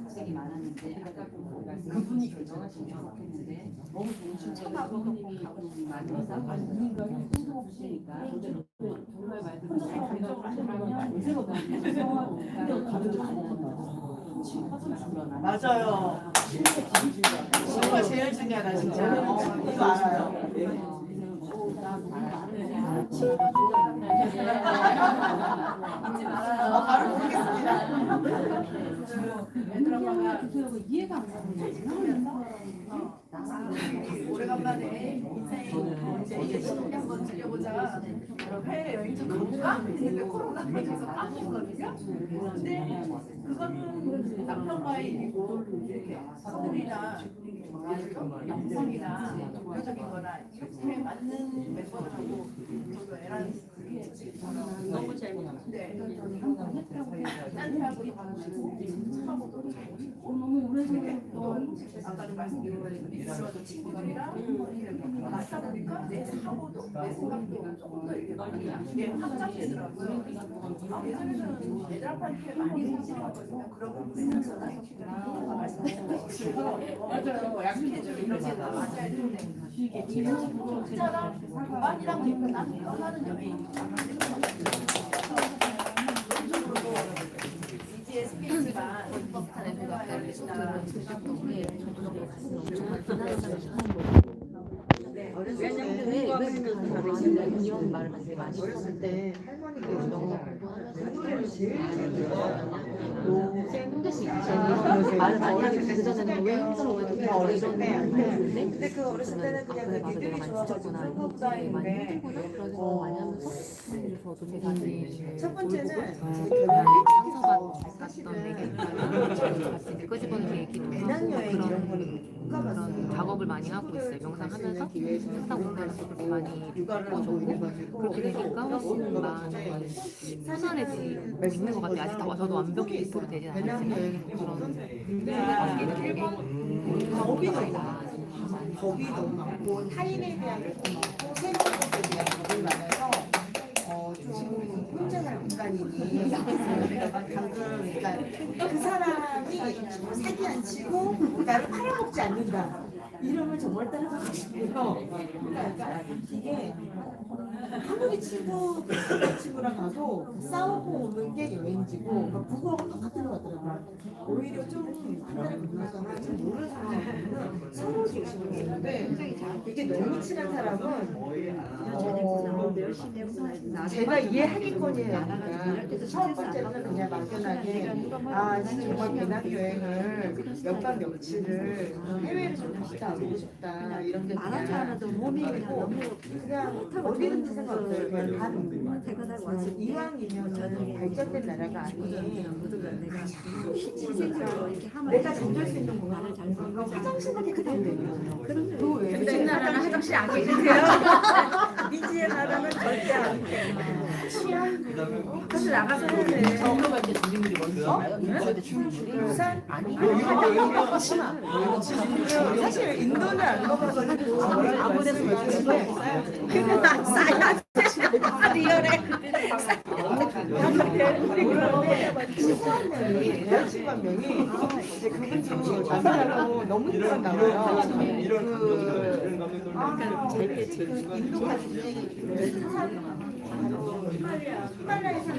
굉장히 나약하고 그냥 그분이 결정하신 좋겠는데 너무 좋은 친구가 부모님이 많이 와서 없으니까 정말 말대로 잘 결정을 하시면 맞아요. 친구가 제일 중요하다 진짜. 이거 알아요. 바로 모르겠습니다. 이해가 안 가는 오래간만에 인생이 이제 20년 한번 들려보자. 근데 코로나가 계속 깡이거든요. 근데 그거는 남편과의 일이고 이렇게 서울이나 영상이나 대표적인 거나 이렇게 맞는 멤버들하고 저도 애랑 너무 재밌는데 딴데하고 차가고도 아까도 말씀드린 것처럼 친구들이랑 맞다 보니까 내 사고도 내 생각도 조금 더 이렇게 많이 이게 확장되더라고요. 예전에는 애들 아빠한테 많이 생각하거든요. 그런 부분에 있어서 맞아요. 약해지고 이런 게 다 맞아야 되는데 이게 진짜랑 반이랑 예쁘다 떠나는 연예인이잖아. 이지의 스피치가 버스탄에 제가 아까 소트를 드셨던 게 저도 되게 가슴이 엄청 아프다는 이런 말을 되게 많이 어렸을 때 할머니가 너무 공부를 제일 잘 들어요. 힘들 수 있지. 말을 많이 하기 그전에는 왜 힘들어 왜 이렇게 어렸을 때 근데 그 어렸을 때는 그냥 그래 그 맞아 내가 니들이 많이 좋아가지고 지쳤구나 그런 이게 것보다 많이 있는데 힘들구나 그런 생각 많이 하면서 저도 되게 첫 번째는 상처받았던 얘기니까 같이 이제 끄집어내서 얘기도 하고 배낭여행 이런 거는 그런 작업을 많이 하고 있어요. 영상하면서 항상 오면서 그렇게 많이 보여줬고 그렇게 되니까 훨씬 많이 편안해지는 것 같아요. 아직 다 저도 완벽히 100% 되진 않았지만 그런 생각이 들게 겁이 너무 많고 타인에 대한 것도 많고 새로운 것에 대한 겁이 많아서 좀 혼자 살 인간이니 방금 그러니까 그 사람이 사기 안 치고 나를 팔아먹지 않는다 이러면 정말 따라가고 싶고요. 그러니까 이게 한국의 친구랑 가도 싸우고 오는 게 여행지고 그러니까 북어하고 똑같은 것 같더라고요. 오히려 좀 하나를 모르거나 좀 모르는 사람은 서로 조심을 했는데 이게 너무 친한 사람은 제가 이해하기권이에요. 그러니까 첫 번째는 그냥 막연하게 아 정말 배낭 여행을 몇 박 며칠을 해외를 좀 갔다 오고 싶다 이런 게 그냥 몸이 그냥 어디든지 상관없어요. 그냥 가는 이왕이면은 발전된 나라가 아닌 내가 잠들 수 있는 공간을 잘 화장실밖에 그안 되면 근데 나라는 화장실 안 계세요? 미지의 나라는 절대 안 돼. 그래서 나가서 해야 돼. 정로가 이제 주민들이 먼저 와요. 부산 아니면 치마. 사실 인도는 안 가봐가지고 아무 데서 말씀하시고 그냥 다 싸야 리얼해. 그런데 대한친구 한 명이 이제 그분도 남자라고 너무 힘들어 나와요. 인도 가든지 히말라야에서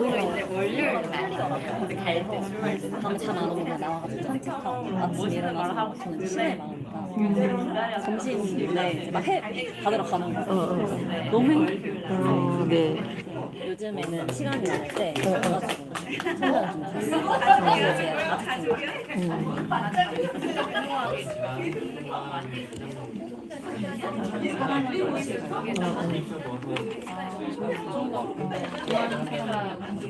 오히려 이제 월요일 날 갈때 밤 잠 안 오고 나와가지고 산책하고 아침에 일어나서 저는 시내 많으니까 점심에 이제 막 받으러 가는 거예요. 너무 힘들어요. 네. 요즘에는 시간이 많을 때 가가지고 생각을 좀 했어요. 이제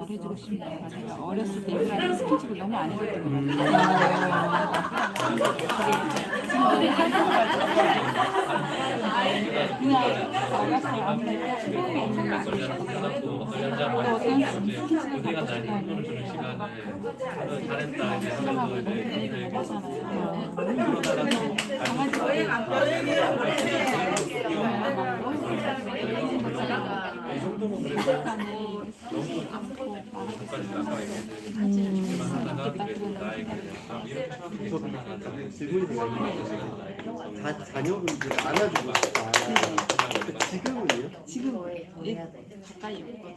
해주고 싶네요. 제가 어렸을 때 이분한테 스킨십을 너무 안 해줬던 것 같아요. 친구들이 하는 걸 그냥 나가서 아무래도 처음에 또 어떤 스킨십을 받고 싶다는 잘했다 이제 수영하고 하면서 너무 이제 분위기가 하잖아요. 이 정도면 그래도 너무 까지 아까 얘기했는데 하다가 그래도 나에게 이렇게 하다가 질문이 자녀분들 안아주고 싶다. 지금은요? 지금 가까이 없거든요.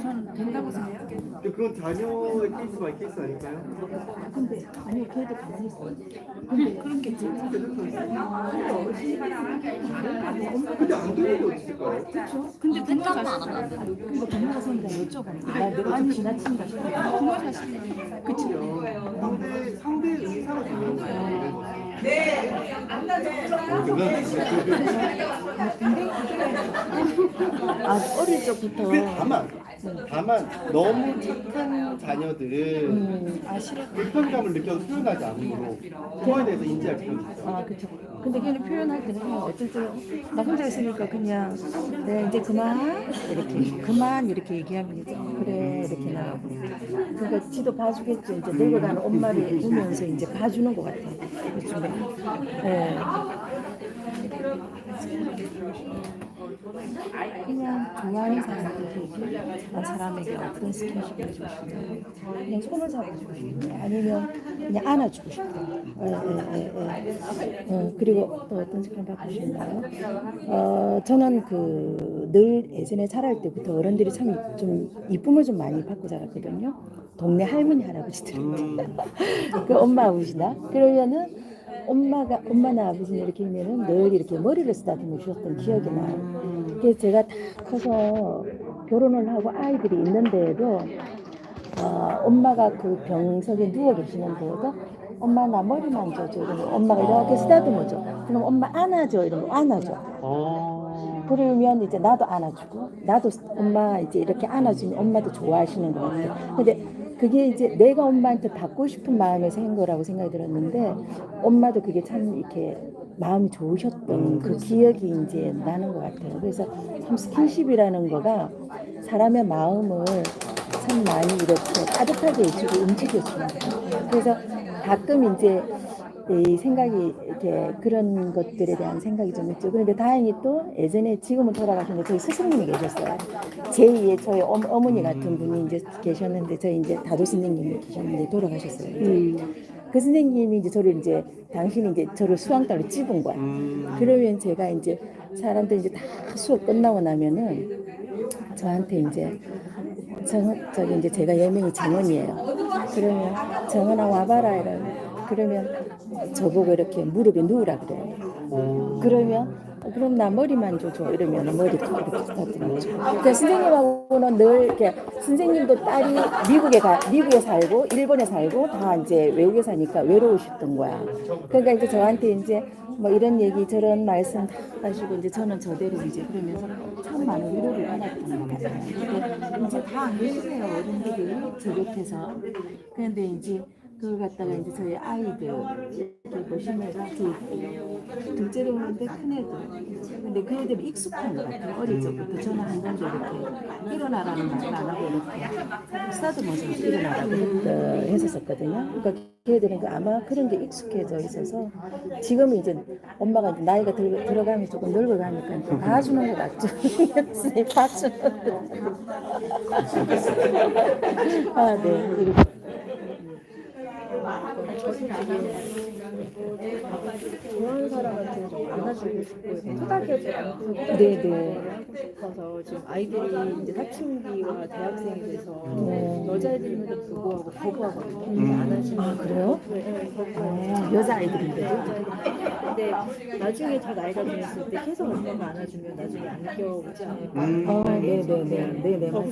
저는 된다고 생각해요. 근데 그건 자녀의 케이스 바이 케이스 아닐까요? 근데 아니요, 걔도 가만히 있어요. 근데 그렇겠지. 근데 안 되는 게 어디 있을까요? 근데 부모가 근데 부모가 생각 여쭤보는 거야. 내가 좀 지나친다 싶어. 부모 자신이. 그치. 상대 의사가 중요한 거예요. 아, 어릴 적부터. 다만 너무 착한 자녀들은 아, 싫어. 불편감을 느껴서 표현하지 않으므로 그거에 대해서 인지할 필요가 있어요. 아, 그쵸. 근데 걔는 표현할 때는 그냥 어쩔 때나 혼자 있으니까 그냥 네, 이제 그만 이렇게 얘기하면 되죠. 그래 이렇게 나오고. 그러니까 지도 봐주겠죠. 이제 늙어가는 엄마를 보면서 이제 봐주는 것 같아요. 요즘에. 네. 그냥 좋아하는 사람한테 난 사람에게 어떤 스킨십을 해주고 싶어요. 그냥 손을 잡아주고 싶어요. 아니면 그냥 안아주고 싶어요. 그리고 또 어떤 스킨 받고 싶나요? 저는 늘 예전에 자랄 때부터 어른들이 참 좀 이쁨을 좀 많이 받고 자랐거든요. 동네 할머니 할아버지들한테. 그 엄마 아버지나 그러면은 엄마나 아버지는 이렇게 하면은 늘 이렇게 머리를 쓰다듬어 주셨던 기억이 나요. 그래서 제가 다 커서 결혼을 하고 아이들이 있는데도 엄마가 그 병석에 누워 계시는데도 엄마 나 머리 만져줘 이러면 엄마가 이렇게 쓰다듬어줘. 그럼 엄마 안아줘 이러면 안아줘. 그러면 이제 나도 안아주고 나도 엄마 이제 이렇게 안아주면 엄마도 좋아하시는 것 같아요. 근데 그게 이제 내가 엄마한테 받고 싶은 마음에서 한 거라고 생각이 들었는데 엄마도 그게 참 이렇게 마음이 좋으셨던 그 기억이 이제 나는 것 같아요. 그래서 참 스킨십이라는 거가 사람의 마음을 참 많이 이렇게 따뜻하게 해주고 움직여주는 거예요. 그래서 가끔 이제 이 생각이 이렇게 그런 것들에 대한 생각이 좀 있죠. 그런데 다행히 또 예전에 지금은 돌아가셨는데 저희 스승님이 계셨어요. 제2의 저희 어머니 같은 분이 이제 계셨는데 저희 이제 다도 선생님이 계셨는데 돌아가셨어요. 그 선생님이 이제 저를 이제 당신이 이제 저를 수강따로 찝은 거야. 그러면 제가 이제 사람들 이제 다 수업 끝나고 나면은 저한테 이제 저기 이제 제가 예명이 정원이에요. 그러면 정원아 와봐라 이러면. 그러면 저보고 이렇게 무릎에 누우라 그래요. 그러면 그럼 나 머리만 줘줘 이러면 머리 이렇게 쓰다듬어줘. 그러니까 선생님하고는 늘 이렇게 선생님도 딸이 미국에 살고 일본에 살고 다 이제 외국에 사니까 외로우셨던 거야. 그러니까 이제 저한테 이제 뭐 이런 얘기 저런 말씀 다 하시고 이제 저는 저대로 이제 그러면서 참 많은 위로를 받았던 것 같아요. 근데 이제 다 안 계세요 어른들이 저 곁에서. 그런데 이제 그걸 갖다가 이제 저희 아이들 이렇게 보시면서 둘째도 오는데 큰애들 근데 그 애들이 익숙한 것 같아요. 어릴 적부터 저는 한 번도 이렇게 일어나라는 말을 안 하고 이렇게 쓰다듬어서 일어나라고 했었거든요. 그러니까 걔들은 아마 그런 게 익숙해져 있어서 지금은 이제 엄마가 이제 나이가 들어가면 조금 늙어가니까 봐주는 것 같죠. 봐주는 아, 네. 그리고 좋아하는 사람한테 좀 안아주고 싶고 토닥여주지 않고 네네. 하고 싶어서 지금 아이들이 이제 사춘기와 대학생이 돼서 여자애들임에도 불구하고 거부하거든요. 안아주는 아 그래요? 여자 아이들인데도? 근데 나중에 더 나이가 들었을 때 계속 엄마가 안아주면 나중에 안 껴오지 않을까. 네네네 맞아요.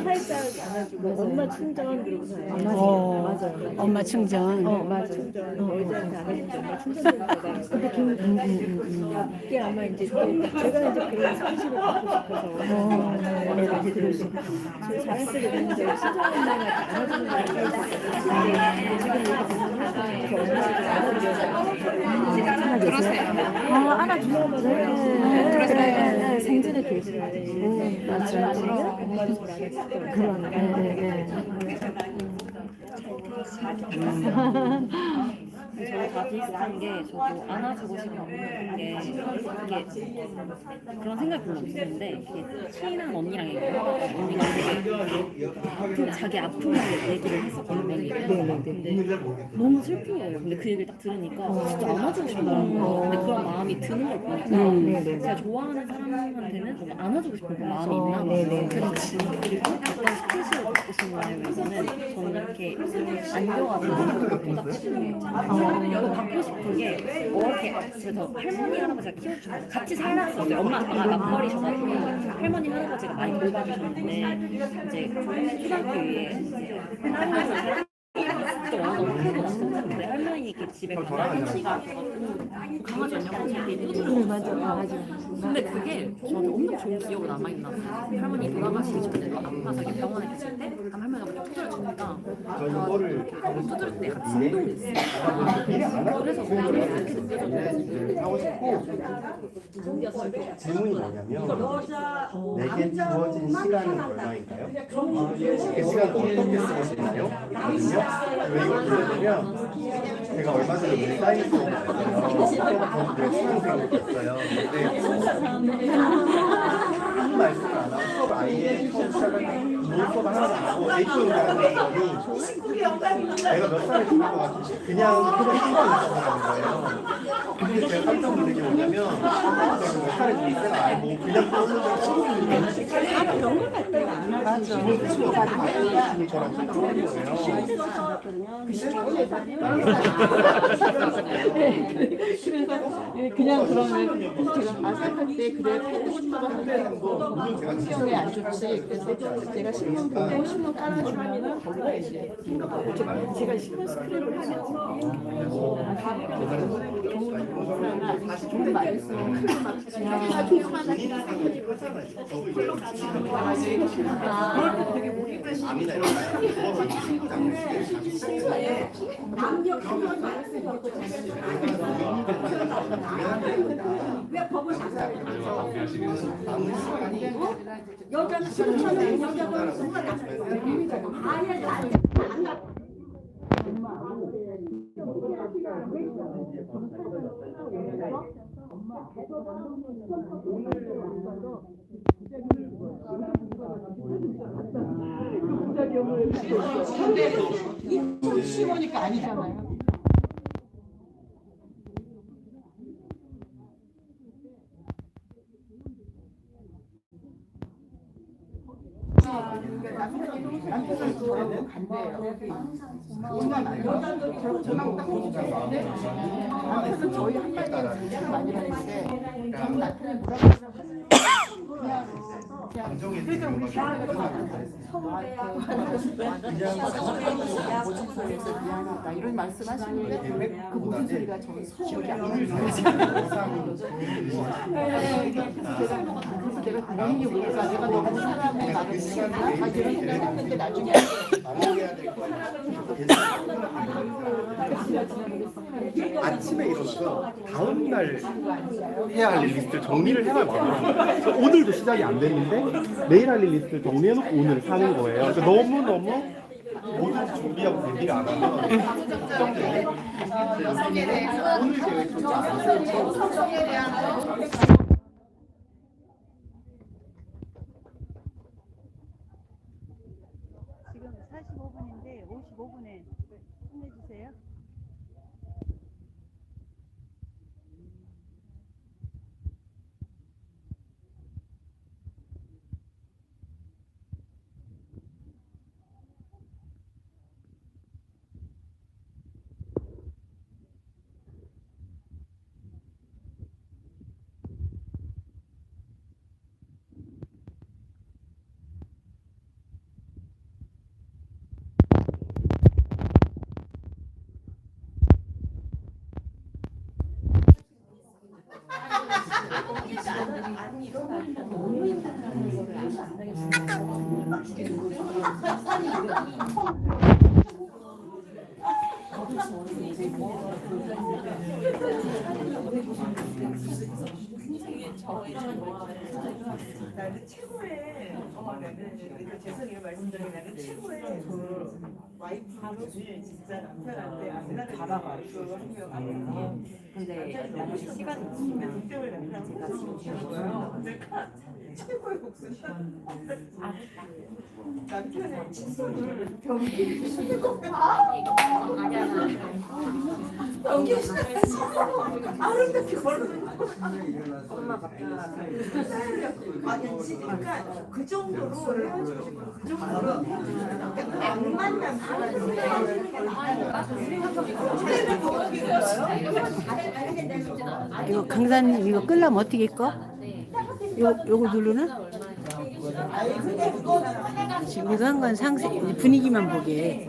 살짝 안아주고 엄마 충전 그러고서 맞아요. 엄마 충전. 엄마 충전 여자한테 안아주면 엄마 충전되니까 이게 아마 이제 제가 이제 그런 스킨십을 받고 싶어서 그럴 수 있어요. 저 자연스럽게 그냥 제가 친정 엄마한테 안아주는 걸 좋아했었어요. 지금 이렇게 보면 저 엄마한테 안아주려고 그러세요. 안아주면 그래. 생전에 계시네. 맞아요. 그런. 저희 다 비슷한 게 저도 안아주고 싶은 게 이게 그런 생각이 별로 없었는데 이게 친한 언니랑 얘기를 하다가 언니가 되게 자기 아픔을 얘기를 했었거든요. 근데 너무 슬픈 거예요. 근데 그 얘기를 딱 들으니까 진짜 안아주고 싶더라고요. 근데 그런 마음이 드는 걸 보니까 제가 좋아하는 사람한테는 좀 안아주고 싶은 그 마음이 있나 봐요. 그래서 그리고 어떤 스킨십을 받고 싶냐면은 저는 이렇게 안겨가지고 보다 해주는 게 있잖아요. 이거 받고 싶은 게 이렇게 그래서 할머니 할아버지가 키워주고 같이 살았어요. 엄마 아빠가 맞벌이셔가지고 할머니 할아버지가 많이 돌봐주셨는데 이제 초등학교 위에 할머니가 너무 크고 근데 할머니 이렇게 집에 가면 할머니가 강아지 안녕 맞아 강아지. 근데 그게 저한테 엄청 좋은 기억으로 남아있나 봐요. 할머니 돌아가시기 전에 아파서 이렇게 병원에 계실 때 할머니가 막 두드려 주니까 두드릴 때 약간 진동이 있어요. 그래서 그게 이렇게 느껴졌는데 하고 싶고 질문이 뭐냐면 내게 주어진 시간은 얼마인가요? 그 시간 어떻게 쓰고 싶나요? 왜 이걸 들려드리면 제가 얼마 전에 우리 사이언스 했어요. 수강생을 했어요. 근데 한 말씀을 안 하고 수업 아예 처음 시작할 때 수업 하나도 안 하고 A형을 하는 애들이 내가 몇 살에 죽을 것 같은지 그냥 신경이 있었다는 거예요. 근데 제가 깜짝 놀란 게 뭐냐면 몇 살에 죽을 때가 아니고 그냥 떠오르는 친구들이 병원 갈 때가 안 맞아. 친구가 죽을 거라고 생각하는 거예요. 그래서 그냥 그러면 제가 생각할 때 그래 보고 싶어서 하는데 신경이 안 좋지. 그래서 제가 신경 보고 신경 깔아주면은 거기가 이제 제가 신경 스크랩을 하면 좀 맛있어. 되게 못 힘드시니까 친구 장난치게 왜 법을 여자는 싫다면 여자는 순간 아예 안 가. 근데 2015니까 아니잖아요. 남편은 저랑 반대예요. 여자도 저랑 딱 보시는데 남편은 저희 한마디를 참 많이 하는데 저는 남편이 뭐라고 하냐면 그냥 그러니까 우리 모진 소리에서 미안하다 이런 말씀 하시는데 그 모든 소리가 저는 서울이 아니에요. 그래서 내가 본인이 모르니까 내가 너무 사람을 나를 시켰나? 막 이런 생각했는데 나중에 아침에 일어나서 다음 날 해야 할 리스트를 정리를 해놔야 돼요. 오늘도 시작이 안 됐는데 내일 할 리스트를 정리해놓고 오늘 사는 거예요. 그러니까 너무너무 모든 준비하고 준비를 안 하면 걱정돼요. 오늘 계획 진짜 안 했어요. 지금 45분인데 55분에 끝내주세요. 나는 최고의 죄송해요 말씀드리면 나는 최고의 그 와이프를 진짜 남편한테 안나를 갈아가지고 근데 나는 시간이 있으면 제가 지금 내가 최고의 복수는 남편의 칫솔을 변기 쓰고 변기 아름답게 걸어 아니 진짜 그 정도로 헤어지고 싶고 그 정도로 낭만 이거 강사님 이거 끌려면 어떻게 꺼? 요거 누르나? 지금 이거 한 건 상세 분위기만 보게.